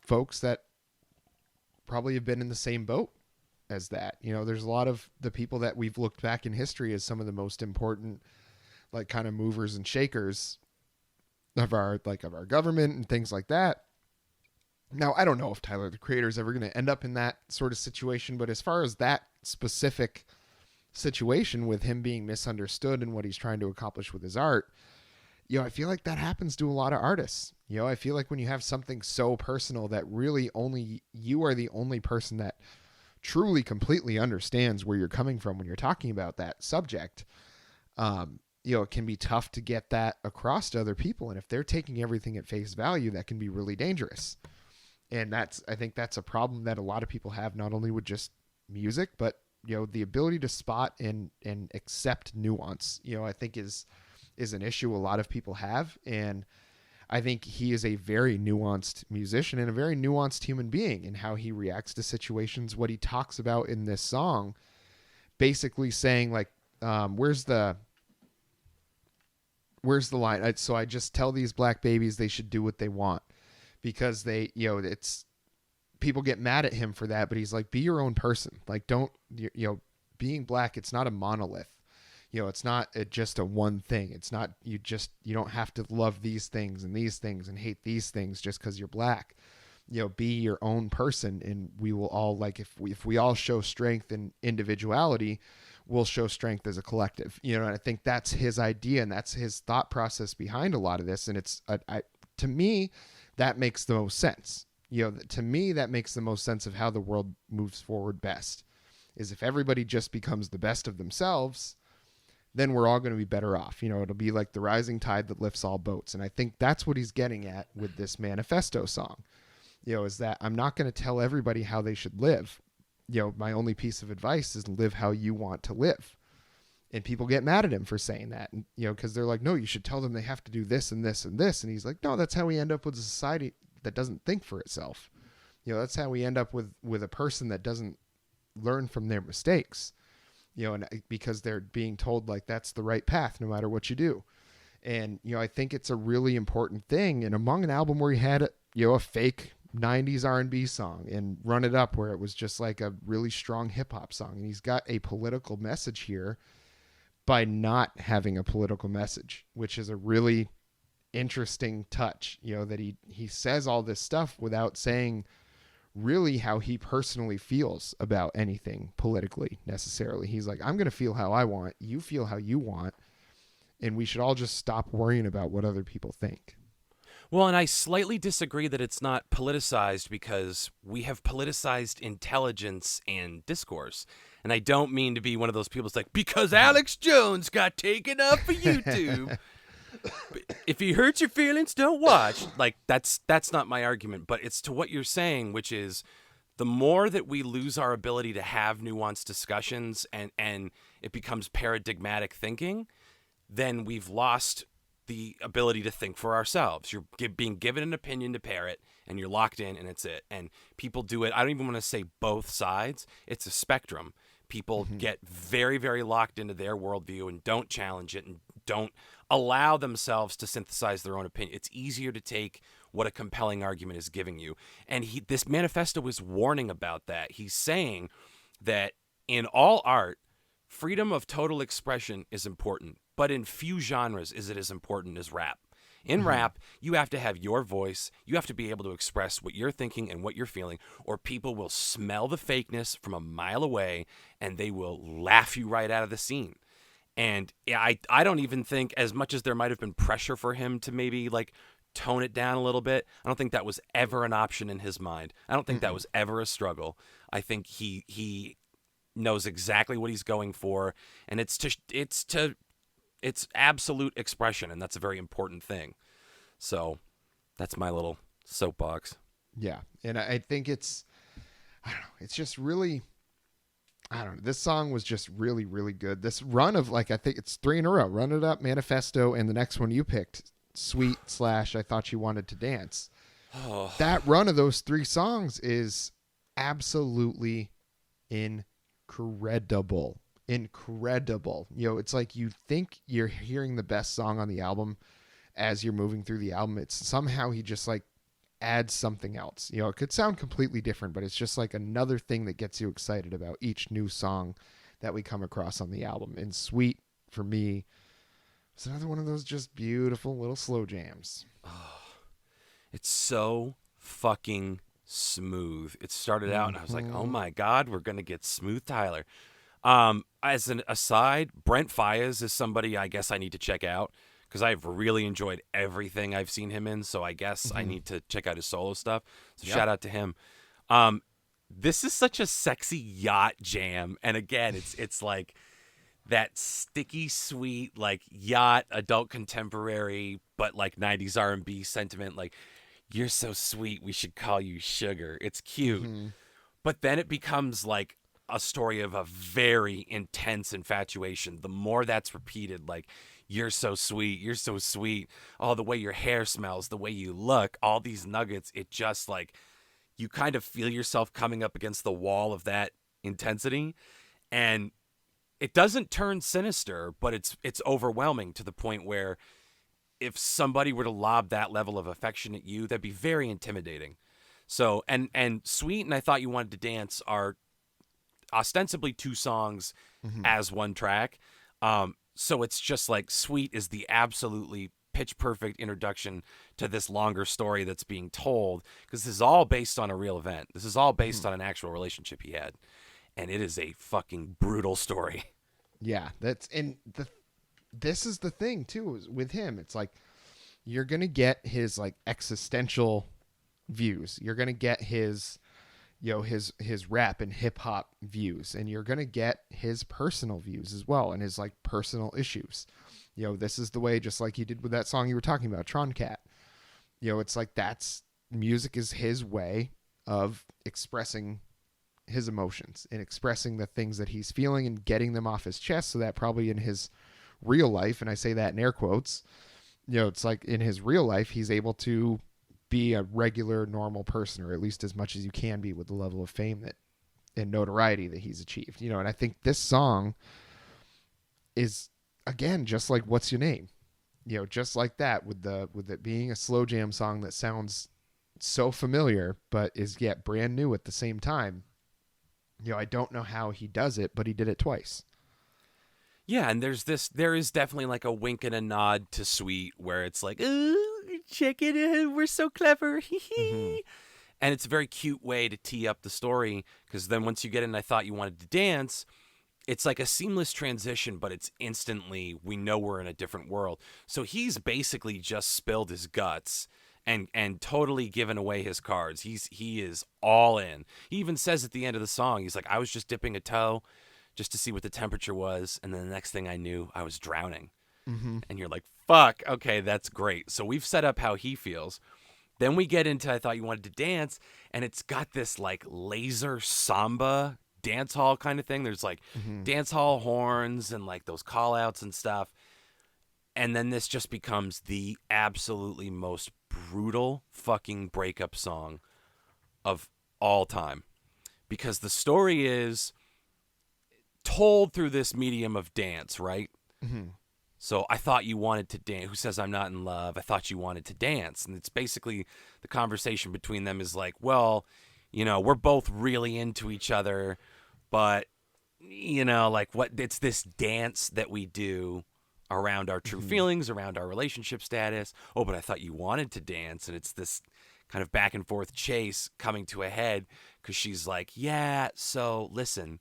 folks that probably have been in the same boat as that. You know, there's a lot of the people that we've looked back in history as some of the most important, like, kind of movers and shakers of our government and things like that. Now, I don't know if Tyler, the Creator, is ever going to end up in that sort of situation, but as far as that specific situation with him being misunderstood and what he's trying to accomplish with his art, you know, I feel like that happens to a lot of artists. You know, I feel like when you have something so personal that really only you are the only person that truly completely understands where you're coming from when you're talking about that subject, you know, it can be tough to get that across to other people. And if they're taking everything at face value, that can be really dangerous. And I think that's a problem that a lot of people have, not only with just music, but, you know, the ability to spot and accept nuance, you know, I think is an issue a lot of people have. And I think he is a very nuanced musician and a very nuanced human being in how he reacts to situations. What he talks about in this song, basically saying like, where's the line? So I just tell these black babies they should do what they want because they, it's people get mad at him for that, but he's like, be your own person. Like, don't, being black, it's not a monolith. It's not just a one thing. It's not, you don't have to love these things and hate these things just because you're black. Be your own person, and we will all, like, if we all show strength and individuality, we'll show strength as a collective. And I think that's his idea, and that's his thought process behind a lot of this. And it's, to me, that makes the most sense. To me, that makes the most sense of how the world moves forward best, is if everybody just becomes the best of themselves, then we're all going to be better off. It'll be like the rising tide that lifts all boats. And I think that's what he's getting at with this manifesto song, is that I'm not going to tell everybody how they should live. My only piece of advice is live how you want to live. And people get mad at him for saying that, and, because they're like, no, you should tell them they have to do this and this and this. And he's like, no, that's how we end up with a society that doesn't think for itself. That's how we end up with a person that doesn't learn from their mistakes, and because they're being told like that's the right path no matter what you do. And, I think it's a really important thing. And among an album where he had, a fake 90s R&B song and Run It Up, where it was just like a really strong hip hop song. And he's got a political message here by not having a political message, which is a really interesting touch, that he says all this stuff without saying really how he personally feels about anything politically necessarily. He's like, I'm going to feel how I want, you feel how you want, and we should all just stop worrying about what other people think. Well, and I slightly disagree that it's not politicized, because we have politicized intelligence and discourse. And I don't mean to be one of those people that's like, because Alex Jones got taken off of YouTube. If he hurts your feelings, don't watch. Like, that's not my argument, but it's to what you're saying, which is the more that we lose our ability to have nuanced discussions and it becomes paradigmatic thinking, then we've lost the ability to think for ourselves. You're being given an opinion to parrot, and you're locked in, and it's it. And people do it. I don't even want to say both sides. It's a spectrum. People get very, very locked into their worldview and don't challenge it and don't allow themselves to synthesize their own opinion. It's easier to take what a compelling argument is giving you. And this manifesto is warning about that. He's saying that in all art, freedom of total expression is important, but in few genres is it as important as rap. In rap, you have to have your voice. You have to be able to express what you're thinking and what you're feeling, or people will smell the fakeness from a mile away and they will laugh you right out of the scene. And I don't even think, as much as there might have been pressure for him to maybe like tone it down a little bit, I don't think that was ever an option in his mind. I don't think that was ever a struggle. I think he knows exactly what he's going for, and it's absolute expression, and that's a very important thing. So that's my little soapbox. Yeah, and I think it's just really, I don't know. This song was just really, really good. This run of, like, I think it's 3 in a row. Run It Up, Manifesto, and the next one you picked, Sweet / I Thought You Wanted to Dance. Oh. That run of those 3 songs is absolutely incredible. It's like you think you're hearing the best song on the album as you're moving through the album. It's somehow he just like adds something else. It could sound completely different, but it's just like another thing that gets you excited about each new song that we come across on the album. And Sweet, for me, it's another one of those just beautiful little slow jams. Oh, it's so fucking smooth. It started out and I was like, oh my God, we're going to get smooth Tyler. As an aside, Brent Faiyaz is somebody I guess I need to check out, because I've really enjoyed everything I've seen him in. So I guess I need to check out his solo stuff. So shout out to him. This is such a sexy yacht jam. And again, it's like that sticky sweet, like yacht, adult contemporary, but like 90s R&B sentiment. Like, you're so sweet, we should call you Sugar. It's cute. But then it becomes like a story of a very intense infatuation. The more that's repeated, like, you're so sweet, you're so sweet. Oh, the way your hair smells, the way you look, all these nuggets, it just like you kind of feel yourself coming up against the wall of that intensity. And it doesn't turn sinister, but it's overwhelming to the point where if somebody were to lob that level of affection at you, that'd be very intimidating. So, and Sweet and I Thought You Wanted to Dance are ostensibly two songs as one track. So it's just like Sweet is the absolutely pitch perfect introduction to this longer story that's being told, because this is all based on a real event. This is all based on an actual relationship he had. And it is a fucking brutal story. Yeah, this is the thing too is with him. It's like you're gonna get his like existential views. You're gonna get his, his rap and hip hop views, and you're gonna get his personal views as well, and his like personal issues. This is the way, just like he did with that song you were talking about, Tron Cat. It's like that's music is his way of expressing his emotions and expressing the things that he's feeling and getting them off his chest, so that probably in his real life, and I say that in air quotes, it's like in his real life, he's able to be a regular, normal person, or at least as much as you can be with the level of fame that and notoriety that he's achieved. And I think this song is, again, just like What's Your Name? Just like that, with it being a slow jam song that sounds so familiar, but is yet brand new at the same time. I don't know how he does it, but he did it twice. Yeah, and there is definitely like a wink and a nod to Sweet, where it's like, ooh, check it out, we're so clever, hee hee. And it's a very cute way to tee up the story, because then once you get in I Thought You Wanted to Dance, it's like a seamless transition, but it's instantly, we know we're in a different world. So he's basically just spilled his guts and totally given away his cards. He is all in. He even says at the end of the song, he's like, I was just dipping a toe just to see what the temperature was, and then the next thing I knew, I was drowning. And you're like, fuck, okay, that's great. So we've set up how he feels. Then we get into I Thought You Wanted to Dance, and it's got this like laser samba dance hall kind of thing. There's like dance hall horns and like those call outs and stuff. And then this just becomes the absolutely most brutal fucking breakup song of all time. Because the story is told through this medium of dance, right? So I thought you wanted to dance. Who says I'm not in love? I thought you wanted to dance. And it's basically the conversation between them is like, well, we're both really into each other, but, like what, it's this dance that we do around our true feelings, around our relationship status. Oh, but I thought you wanted to dance. And it's this kind of back and forth chase coming to a head, because she's like, yeah, so listen,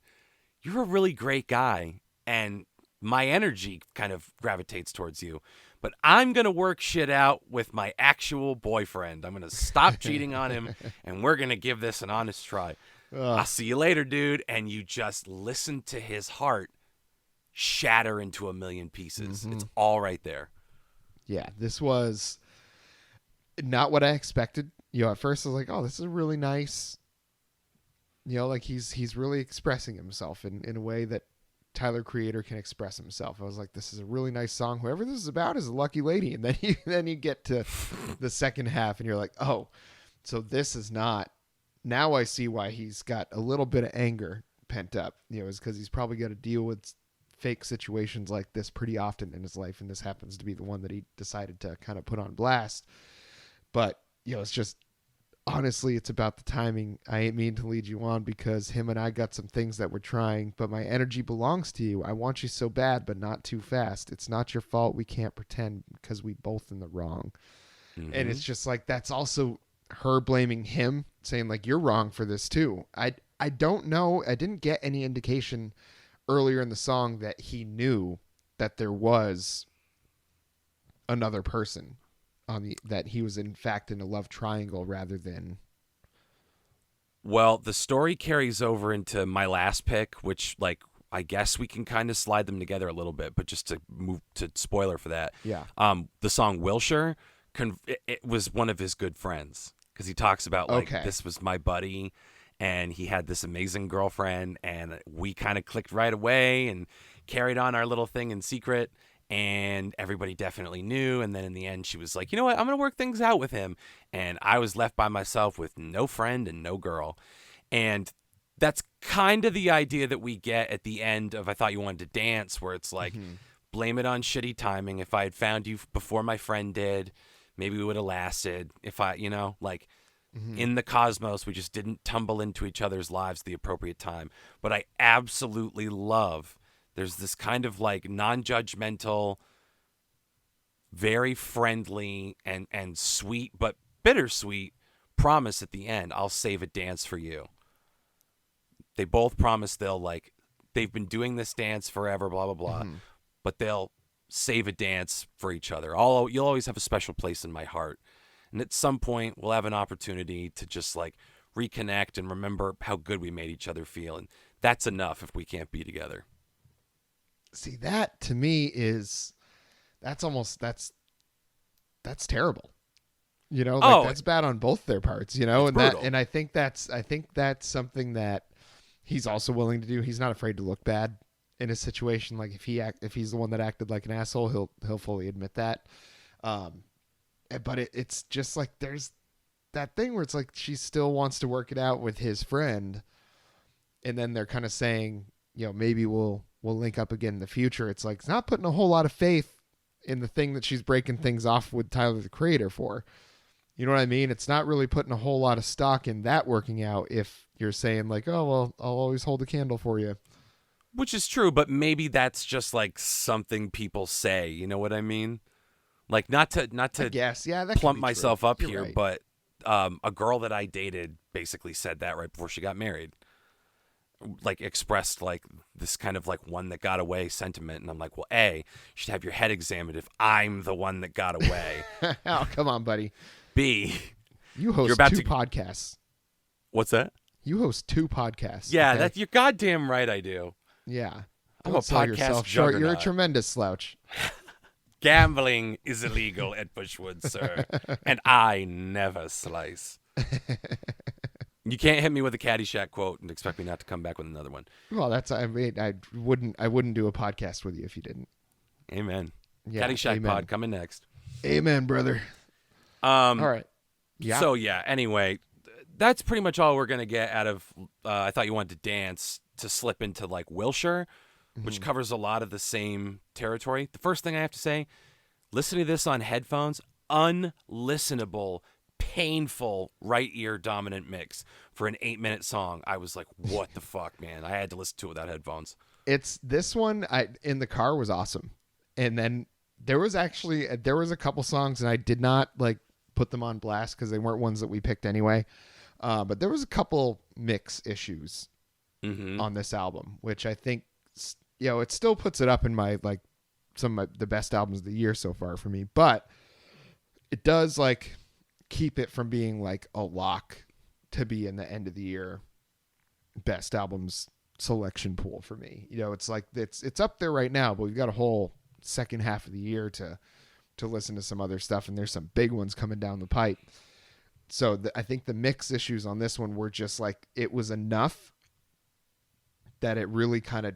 you're a really great guy, and my energy kind of gravitates towards you, but I'm going to work shit out with my actual boyfriend. I'm going to stop cheating on him, and we're going to give this an honest try. I'll see you later, dude. And you just listen to his heart shatter into a million pieces. It's all right there. Yeah, this was not what I expected. At first I was like, oh, this is really nice. Like he's really expressing himself in a way that Tyler Creator can express himself. I was like, this is a really nice song. Whoever this is about is a lucky lady. And then you get to the second half and you're like, oh, so this is not. Now I see why he's got a little bit of anger pent up. Is because he's probably got to deal with fake situations like this pretty often in his life, and this happens to be the one that he decided to kind of put on blast. But it's just, honestly, it's about the timing. I ain't mean to lead you on, because him and I got some things that we're trying, but my energy belongs to you. I want you so bad, but not too fast. It's not your fault. We can't pretend, because we both in the wrong. And it's just like, that's also her blaming him, saying like, you're wrong for this too. I don't know. I didn't get any indication earlier in the song that he knew that there was another person that he was in fact in a love triangle rather than. Well, the story carries over into my last pick, which like I guess we can kind of slide them together a little bit, but just to move to spoiler for that. Yeah. The song Wilshire, it was one of his good friends, because he talks about like, this was my buddy, and he had this amazing girlfriend, and we kind of clicked right away and carried on our little thing in secret. and everybody definitely knew. And then in the end, she was like, you know what? I'm going to work things out with him. And I was left by myself with no friend and no girl. And that's kind of the idea that we get at the end of I Thought You Wanted to Dance, where it's like, blame it on shitty timing. If I had found you before my friend did, maybe we would have lasted. If I, like in the cosmos, we just didn't tumble into each other's lives at the appropriate time. But I absolutely love, there's this kind of like non-judgmental, very friendly and sweet, but bittersweet promise at the end. I'll save a dance for you. They both promise they've been doing this dance forever, blah, blah, blah, but they'll save a dance for each other. You'll always have a special place in my heart. And at some point we'll have an opportunity to just like reconnect and remember how good we made each other feel. And that's enough if we can't be together. See, that to me that's terrible. That's bad on both their parts, It's brutal. I think that's something that he's also willing to do. He's not afraid to look bad in a situation. Like if he's the one that acted like an asshole, he'll fully admit that. But it's just like there's that thing where it's like she still wants to work it out with his friend, and then they're kind of saying, maybe we'll link up again in the future. It's like it's not putting a whole lot of faith in the thing that she's breaking things off with Tyler the Creator for. You know what I mean? It's not really putting a whole lot of stock in that working out if you're saying like, oh, well, I'll always hold a candle for you. Which is true, but maybe that's just like something people say. You know what I mean? Like not to I guess, yeah, that plump myself up You're here, right. but a girl that I dated basically said that right before she got married. Like expressed like this kind of like one that got away sentiment, and I'm like, well, A, you should have your head examined if I'm the one that got away. Oh, come on, buddy. B, You host you're about two to podcasts. What's that? You host two podcasts. Yeah, okay? that's you're goddamn right. I do. Yeah. I'm Don't a sell podcast yourself short. You're a juggernaut. tremendous slouch. Gambling is illegal at Bushwood, sir, and I never slice. You can't hit me with a Caddyshack quote and expect me not to come back with another one. Well, I wouldn't do a podcast with you if you didn't. Amen. Yeah, Caddyshack amen. pod coming next. Amen, brother. All right. Yeah. So yeah. Anyway, that's pretty much all we're gonna get out of. I Thought You Wanted to Dance to slip into like Wilshire, which covers a lot of the same territory. The first thing I have to say, listening to this on headphones, unlistenable, painful right ear dominant mix for an 8-minute song. I was like, what the fuck, man? I had to listen to it without headphones. It's this one in the car was awesome. And then there was a couple songs, and I did not like put them on blast because they weren't ones that we picked anyway. But there was a couple mix issues on this album, which I think, it still puts it up in my, like, some of the best albums of the year so far for me. But it does, like, keep it from being, like, a lock to be in the end of the year best albums selection pool for me. It's like, it's up there right now, but we've got a whole second half of the year to listen to some other stuff, and there's some big ones coming down the pipe. So I think the mix issues on this one were just like, it was enough that it really kind of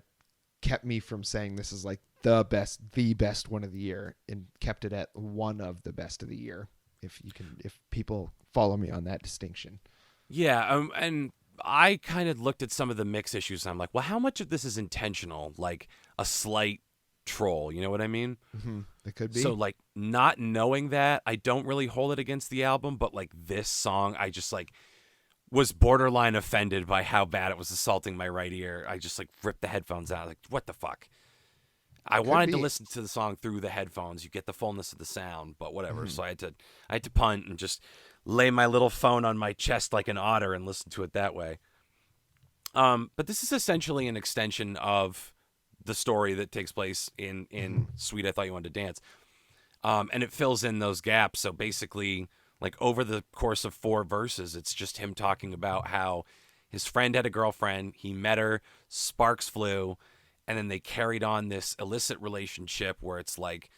kept me from saying this is like the best one of the year, and kept it at one of the best of the year. If people follow me on that distinction. Yeah. And I kind of looked at some of the mix issues, and I'm like, well, how much of this is intentional? Like a slight troll, you know what I mean? It could be. So like not knowing that, I don't really hold it against the album, but like this song, I just like was borderline offended by how bad it was assaulting my right ear. I just like ripped the headphones out. Like, what the fuck? I wanted to listen to the song through the headphones. You get the fullness of the sound, but whatever. So I had to punt and just lay my little phone on my chest like an otter and listen to it that way. But this is essentially an extension of the story that takes place in Sweet I Thought You Wanted to Dance. And it fills in those gaps. So basically, like over the course of 4 verses, it's just him talking about how his friend had a girlfriend, he met her, sparks flew, and then they carried on this illicit relationship where it's like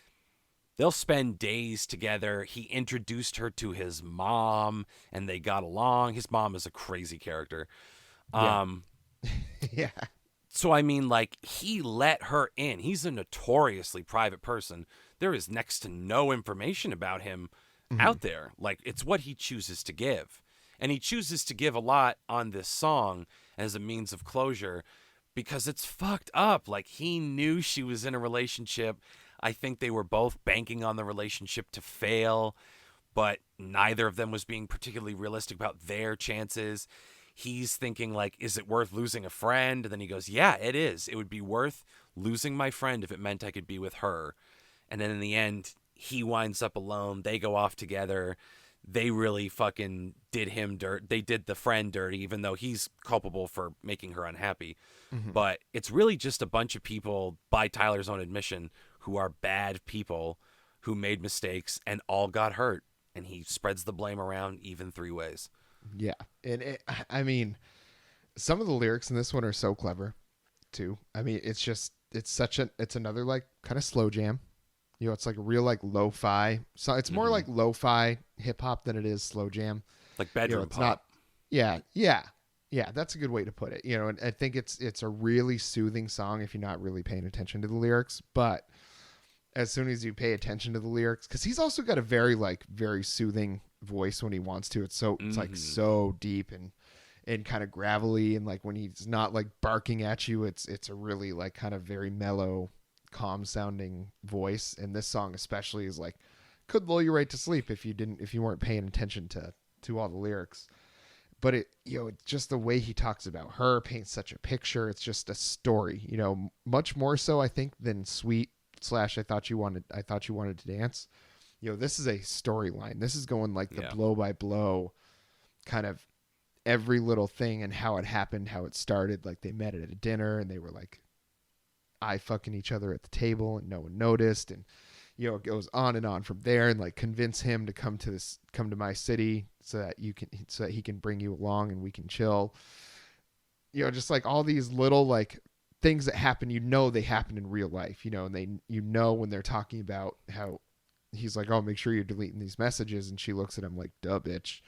they'll spend days together. He introduced her to his mom, and they got along. His mom is a crazy character. Yeah. Yeah. So, I mean, like, he let her in. He's a notoriously private person. There is next to no information about him Mhm. out there. Like, it's what he chooses to give. And he chooses to give a lot on this song as a means of closure because it's fucked up. Like, he knew she was in a relationship. I think they were both banking on the relationship to fail, but neither of them was being particularly realistic about their chances. He's thinking, like, is it worth losing a friend? And then he goes, yeah, it is. It would be worth losing my friend if it meant I could be with her. And then in the end, he winds up alone. They go off together. They really fucking did him dirt. They did the friend dirty, even though he's culpable for making her unhappy. Mhm. But it's really just a bunch of people, by Tyler's own admission, who are bad people who made mistakes and all got hurt. And he spreads the blame around even 3 ways. Yeah. And I mean, some of the lyrics in this one are so clever too. I mean, it's another like kind of slow jam. You know, it's like a real like lo-fi. So it's more Mm-hmm. like lo-fi hip hop than it is slow jam. Like You know, bedroom it's pop. not. Yeah, yeah, yeah. That's a good way to put it. You know, and I think it's a really soothing song if you're not really paying attention to the lyrics. But as soon as you pay attention to the lyrics, because he's also got a very soothing voice when he wants to. It's like Mm-hmm. so deep and kind of gravelly, and like when he's not like barking at you, it's a really like kind of very mellow, calm sounding voice. And this song especially is like could lull you right to sleep if you weren't paying attention to all the lyrics. But it, you know, it's just the way he talks about her paints such a picture. It's just a story, you know, much more so I think than Sweet slash I thought you wanted to dance. You know, this is a storyline. This is going like the Yeah. blow by blow kind of every little thing and how it happened, how it started. Like they met at a dinner and they were like eye fucking each other at the table and no one noticed. And you know, it goes on and on from there, and like convince him to come to my city so that he can bring you along and we can chill. You know, just like all these little like things that happen, you know, they happen in real life, you know, and you know, when they're talking about how he's like, oh, make sure you're deleting these messages. And she looks at him like, duh, bitch.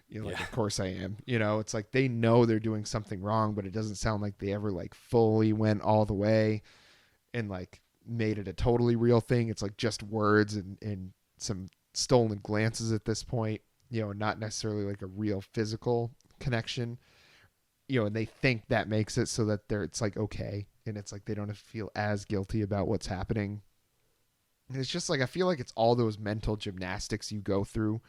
You know, like, Yeah. of course I am. You know, it's like they know they're doing something wrong, but it doesn't sound like they ever like fully went all the way and like made it a totally real thing. It's like just words and some stolen glances at this point, you know, not necessarily like a real physical connection, you know, and they think that makes it so that it's like okay. And it's like they don't have to feel as guilty about what's happening. And it's just like, I feel like it's all those mental gymnastics you go through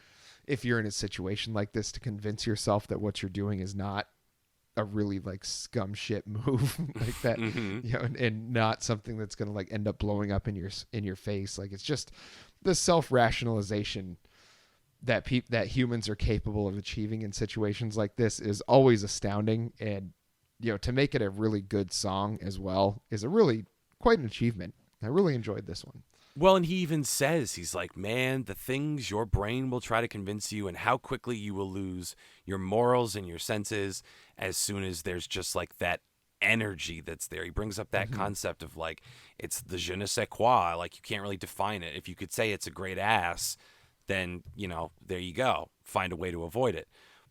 if you're in a situation like this to convince yourself that what you're doing is not a really like scum shit move like that, Mm-hmm. you know, and not something that's going to like end up blowing up in your face. Like it's just the self rationalization that humans are capable of achieving in situations like this is always astounding. And you know, to make it a really good song as well is a really quite an achievement. I really enjoyed this one. Well, and he even says, he's like, man, the things your brain will try to convince you and how quickly you will lose your morals and your senses as soon as there's just like that energy that's there. He brings up that Mm-hmm. concept of like, it's the je ne sais quoi. Like, you can't really define it. If you could say it's a great ass, then, you know, there you go. Find a way to avoid it.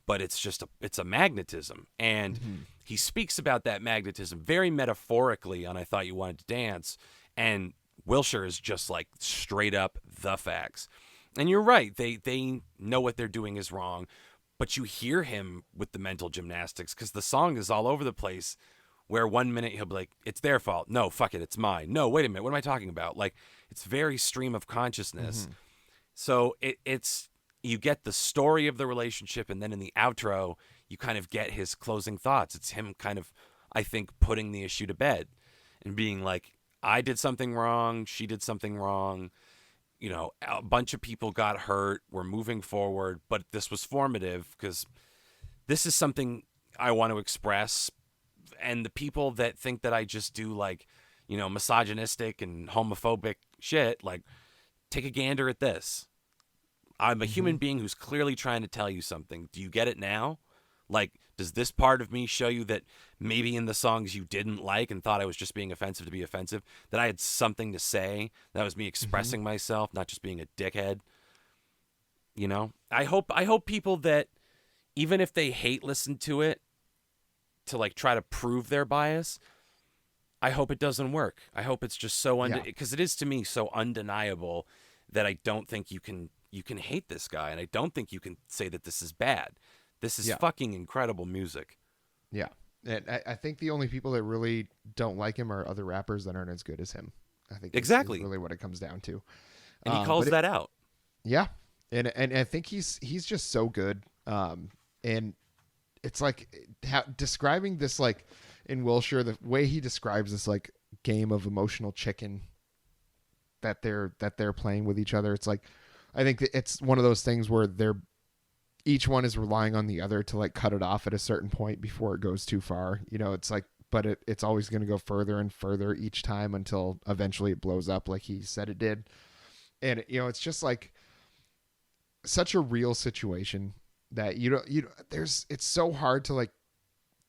But it's a magnetism. And Mm-hmm. he speaks about that magnetism very metaphorically on I Thought You Wanted to Dance. And Wilshire is just like straight up the facts. And you're right. They know what they're doing is wrong, but you hear him with the mental gymnastics because the song is all over the place. Where 1 minute he'll be like, "It's their fault." No, fuck it, it's mine. No, wait a minute, what am I talking about? Like, it's very stream of consciousness. Mm-hmm. So it's you get the story of the relationship, and then in the outro, you kind of get his closing thoughts. It's him kind of, I think, putting the issue to bed and being like, I did something wrong, she did something wrong. You know, a bunch of people got hurt. We're moving forward, but this was formative because this is something I want to express. And the people that think that I just do like, you know, misogynistic and homophobic shit, like, take a gander at this. I'm a Mm-hmm. human being who's clearly trying to tell you something. Do you get it now? Like, does this part of me show you that maybe in the songs you didn't like and thought I was just being offensive to be offensive, that I had something to say, that was me Mm-hmm. expressing myself, not just being a dickhead? You know? I hope people that, even if they hate listen to it to like try to prove their bias, I hope it doesn't work. I hope it's just so Yeah. because it is to me so undeniable that I don't think you can hate this guy, and I don't think you can say that this is bad. This is Yeah. fucking incredible music. Yeah. And I think the only people that really don't like him are other rappers that aren't as good as him. I think is Exactly. really what it comes down to. And he calls But that out. yeah, and I think he's just so good. And it's like describing this like in Wilshire, the way he describes this like game of emotional chicken that they're playing with each other. It's like I think that it's one of those things where they're each one is relying on the other to like cut it off at a certain point before it goes too far. You know, it's like but it's always going to go further and further each time until eventually it blows up like he said it did. And you know, it's just like such a real situation that there's it's so hard to like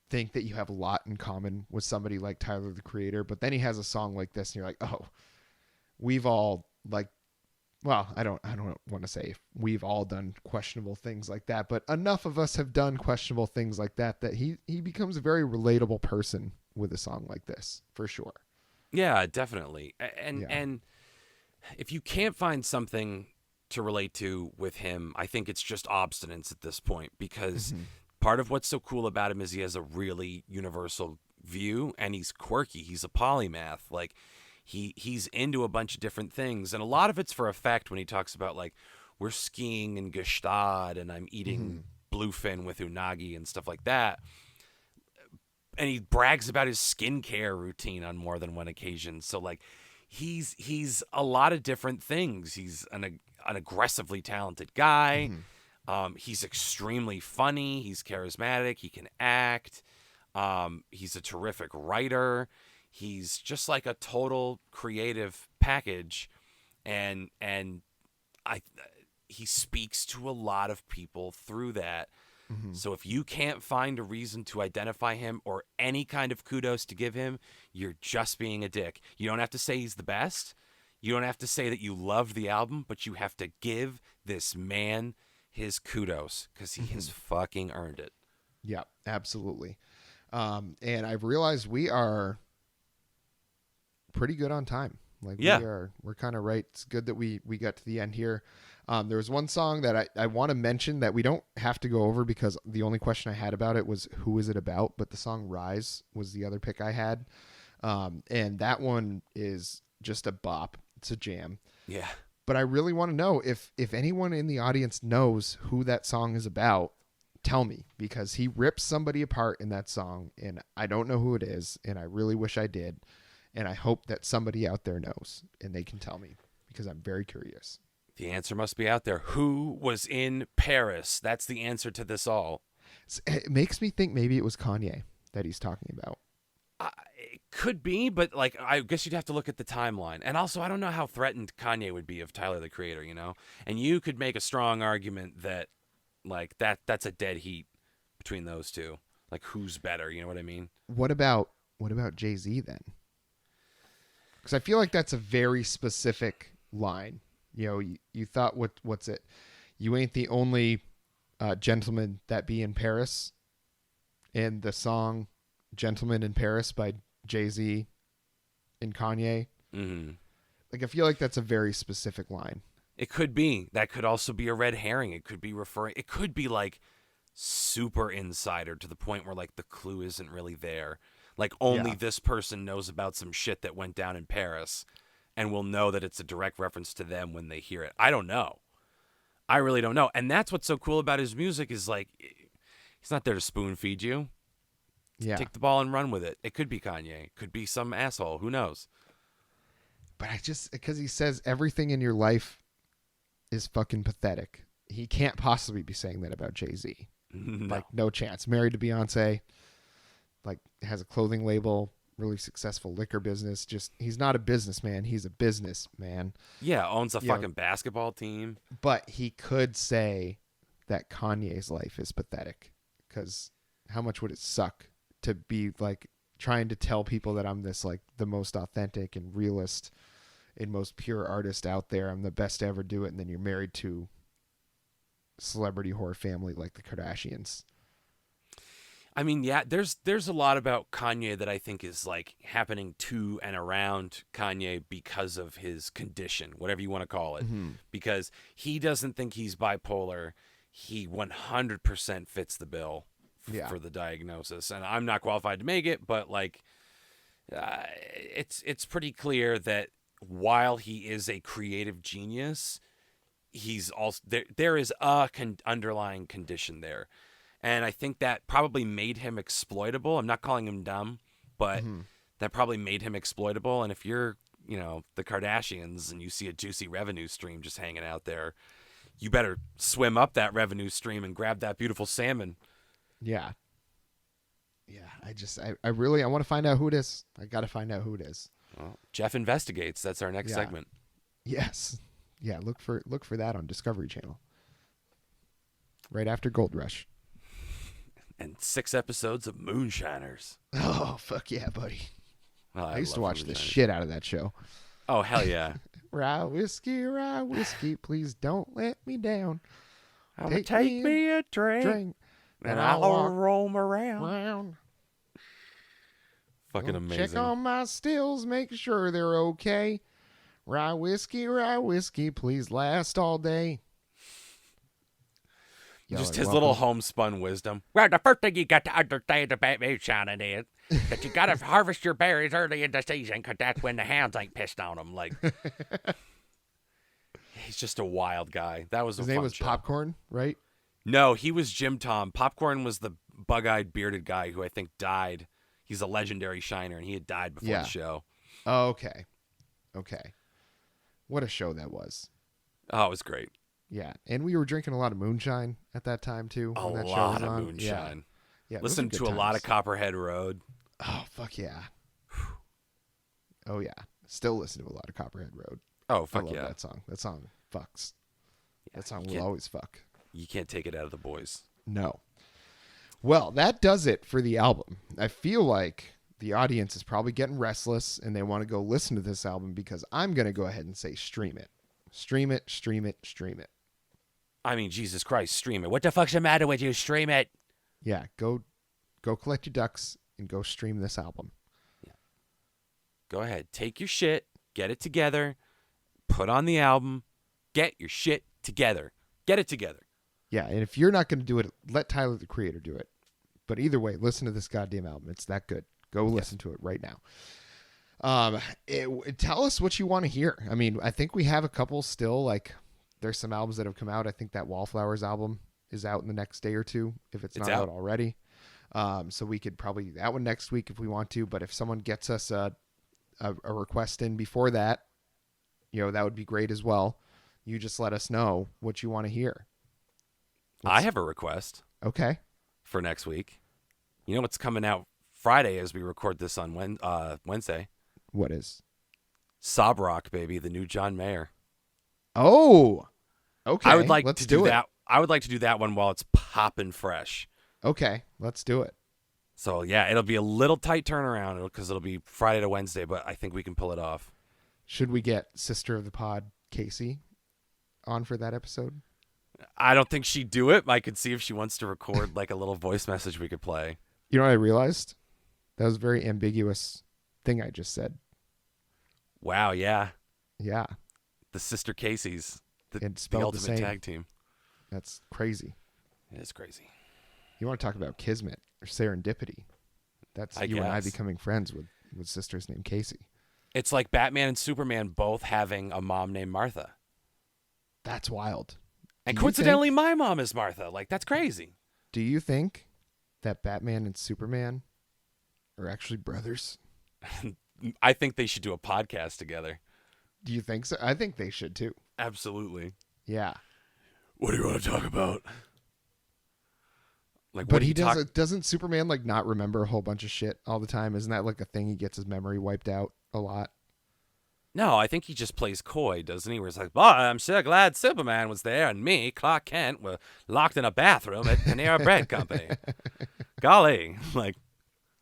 think that you have a lot in common with somebody like Tyler the Creator, but then he has a song like this and you're like, "Oh, we've all like well, I don't want to say we've all done questionable things like that, but enough of us have done questionable things like that that he becomes a very relatable person with a song like this, for sure." Yeah, definitely. Yeah. And if you can't find something to relate to with him, I think it's just obstinance at this point because Mhm. part of what's so cool about him is he has a really universal view and he's quirky. He's a polymath. Like he's into a bunch of different things, and a lot of it's for effect when he talks about like we're skiing in Gestad and I'm eating Mhm. bluefin with unagi and stuff like that. And he brags about his skincare routine on more than one occasion. So like he's a lot of different things. He's an aggressively talented guy. Mhm. He's extremely funny. He's charismatic. He can act. He's a terrific writer. He's just like a total creative package, and I he speaks to a lot of people through that. Mhm. So if you can't find a reason to identify him or any kind of kudos to give him, you're just being a dick. You don't have to say he's the best. You don't have to say that you love the album, but you have to give this man his kudos because he has Mhm. fucking earned it. Yeah, absolutely. And I've realized we are pretty good on time. Like Yeah. we're kind of right. It's good that we got to the end here. There was one song that I want to mention that we don't have to go over because the only question I had about it was who is it about, but the song Rise was the other pick I had. And that one is just a bop. It's a jam. Yeah. But I really want to know if anyone in the audience knows who that song is about, tell me because he rips somebody apart in that song and I don't know who it is and I really wish I did. And I hope that somebody out there knows and they can tell me because I'm very curious. The answer must be out there. Who was in Paris? That's the answer to this all. It makes me think maybe it was Kanye that he's talking about. It could be, but like I guess you'd have to look at the timeline. And also, I don't know how threatened Kanye would be of Tyler the Creator, you know? And you could make a strong argument that like that's a dead heat between those two. Like who's better, you know what I mean? What about Jay-Z then? Because I feel like that's a very specific line. You know, you thought what's it? You ain't the only gentleman that be in Paris. And the song "Gentleman in Paris" by Jay-Z and Kanye. Mm-hmm. Like I feel like that's a very specific line. It could be. That could also be a red herring. It could be referring. It could be like super insider to the point where like the clue isn't really there. Like only Yeah. this person knows about some shit that went down in Paris and will know that it's a direct reference to them when they hear it. I don't know. I really don't know. And that's what's so cool about his music is like he's not there to spoon feed you. Yeah. Take the ball and run with it. It could be Kanye. It could be some asshole. Who knows? But I just because he says everything in your life is fucking pathetic. He can't possibly be saying that about Jay-Z. No. Like no chance. Married to Beyonce, like has a clothing label, really successful liquor business. Just he's not a businessman, he's a businessman. Yeah, owns a You know, fucking basketball team. but he could say that Kanye's life is pathetic cuz how much would it suck to be like trying to tell people that I'm this like the most authentic and realist and most pure artist out there. I'm the best to ever do it and then you're married to celebrity whore family like the Kardashians. I mean, yeah, there's a lot about Kanye that I think is like happening to and around Kanye because of his condition, whatever you want to call it. Mm-hmm. Because he doesn't think he's bipolar. He 100% fits the bill Yeah. for the diagnosis, and I'm not qualified to make it, but like, it's pretty clear that while he is a creative genius, he's also there is a underlying condition there. And I think that probably made him exploitable. I'm not calling him dumb, but Mm-hmm. that probably made him exploitable. And if you're, the Kardashians and you see a juicy revenue stream just hanging out there, you better swim up that revenue stream and grab that beautiful salmon. Yeah. Yeah. I really want to find out who it is. I got to find out who it is. Well, Geoff investigates. That's our next segment. Yes. Yeah. Look for that on Discovery Channel. Right after Gold Rush. And 6 episodes of Moonshiners. Oh, fuck yeah, buddy. Oh, I used to watch the Moonshiners. shit out of that show. Oh, hell yeah. Rye whiskey, please don't let me down. Take me a drink, and I'll walk roam around. around. Fucking Check amazing. on my stills, make sure they're okay. Rye whiskey, please last all day. Y'all Just are his little welcome. homespun wisdom. Well, the first thing you got to understand about moonshining is that you got to harvest your berries early in the season because that's when the hounds ain't pissed on them. Like, he's just a wild guy. That was His a name fun was show. Popcorn, right? No, he was Jim Tom. Popcorn was the bug-eyed bearded guy who I think died. He's a legendary shiner, and he had died before Yeah. the show. Oh, okay. What a show that was. Oh, it was great. Yeah, and we were drinking a lot of moonshine at that time too. A when that show lot was of on. moonshine. Yeah. those Listened are good to a lot of times. Copperhead Road. Oh fuck yeah. Oh yeah. Still listen to a lot of Copperhead Road. Oh, I fuck love yeah. that song. That song fucks. Yeah, That song you will can't- always fuck. You can't take it out of the boys. No. Well, that does it for the album. I feel like the audience is probably getting restless and they want to go listen to this album because I'm going to go ahead and say stream it. Stream it, stream it, stream it. I mean, Jesus Christ, stream it. What the fuck's the matter with you? Stream it. Yeah, go collect your ducks and go stream this album. Go ahead. Take your shit. Get it together. Put on the album. Get your shit together. Get it together. Yeah, and if you're not going to do it, let Tyler the Creator do it. But either way, listen to this goddamn album. It's that good. Go listen to it right now. Tell us what you want to hear. I mean, I think we have a couple still. Like, there's some albums that have come out. I think that Wallflowers album is out in the next day or two, if it's not out already. So we could probably do that one next week if we want to. But if someone gets us a request in before that, that would be great as well. You just let us know what you want to hear. I have a request Okay. for next week. You know what's coming out Friday as we record this on Wednesday? What is? Sob Rock, baby, the new John Mayer. Oh, okay. I would like let's to do it. that. I would like to do that one while it's popping fresh. Okay, let's do it. So yeah, it'll be a little tight turnaround because it'll be Friday to Wednesday, but I think we can pull it off. Should we get Sister of the Pod, Casey, on for that episode? I don't think she'd do it. I could see if she wants to record like a little voice message we could play. You know what I realized? That was a very ambiguous thing I just said. Wow, yeah. Yeah, The Sister Casey's, the it's spelled the ultimate same. tag team. That's crazy. It is crazy. You want to talk about kismet or serendipity? That's I you and I guess. becoming friends with sisters named Casey. It's like Batman and Superman both having a mom named Martha. That's wild. And Do you coincidentally, think- my mom is Martha. Like, that's crazy. Do you think that Batman and Superman are actually brothers? I think they should do a podcast together. Do you think so? I think they should too. Absolutely. Yeah. What do you want to talk about? Like, But what do he you talk? doesn't Superman like not remember a whole bunch of shit all the time? Isn't that like a thing? He gets his memory wiped out a lot. No, I think he just plays coy, doesn't he? Where it's like, boy, I'm sure glad Superman was there and me, Clark Kent, were locked in a bathroom at Panera Bread Company. Golly, like,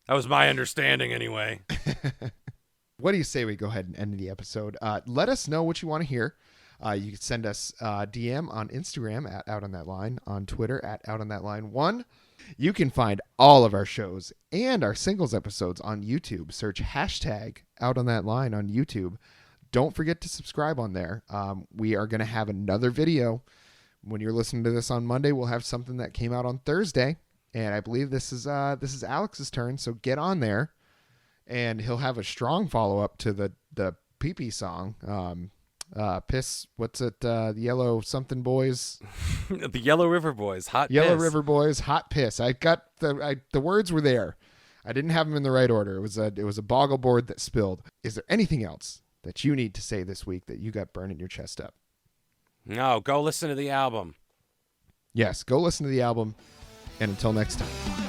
that was my understanding anyway. What do you say we go ahead and end the episode? Let us know what you want to hear. You can send us DM on Instagram at Out on That Line, on Twitter at Out on That Line 1. You can find all of our shows and our singles episodes on YouTube. Search hashtag Out on That Line on YouTube. Don't forget to subscribe on there. We are going to have another video. When you're listening to this on Monday, we'll have something that came out on Thursday. And I believe this is Alex's turn. So get on there. And he'll have a strong follow-up to the pee-pee song. Piss, what's it? The Yellow something boys. The Yellow River Boys, hot Yellow piss. River Boys, hot piss. I got the words were there. I didn't have them in the right order. It was a boggle board that spilled. Is there anything else that you need to say this week that you got burning your chest up? No, go listen to the album. Yes, go listen to the album. And until next time.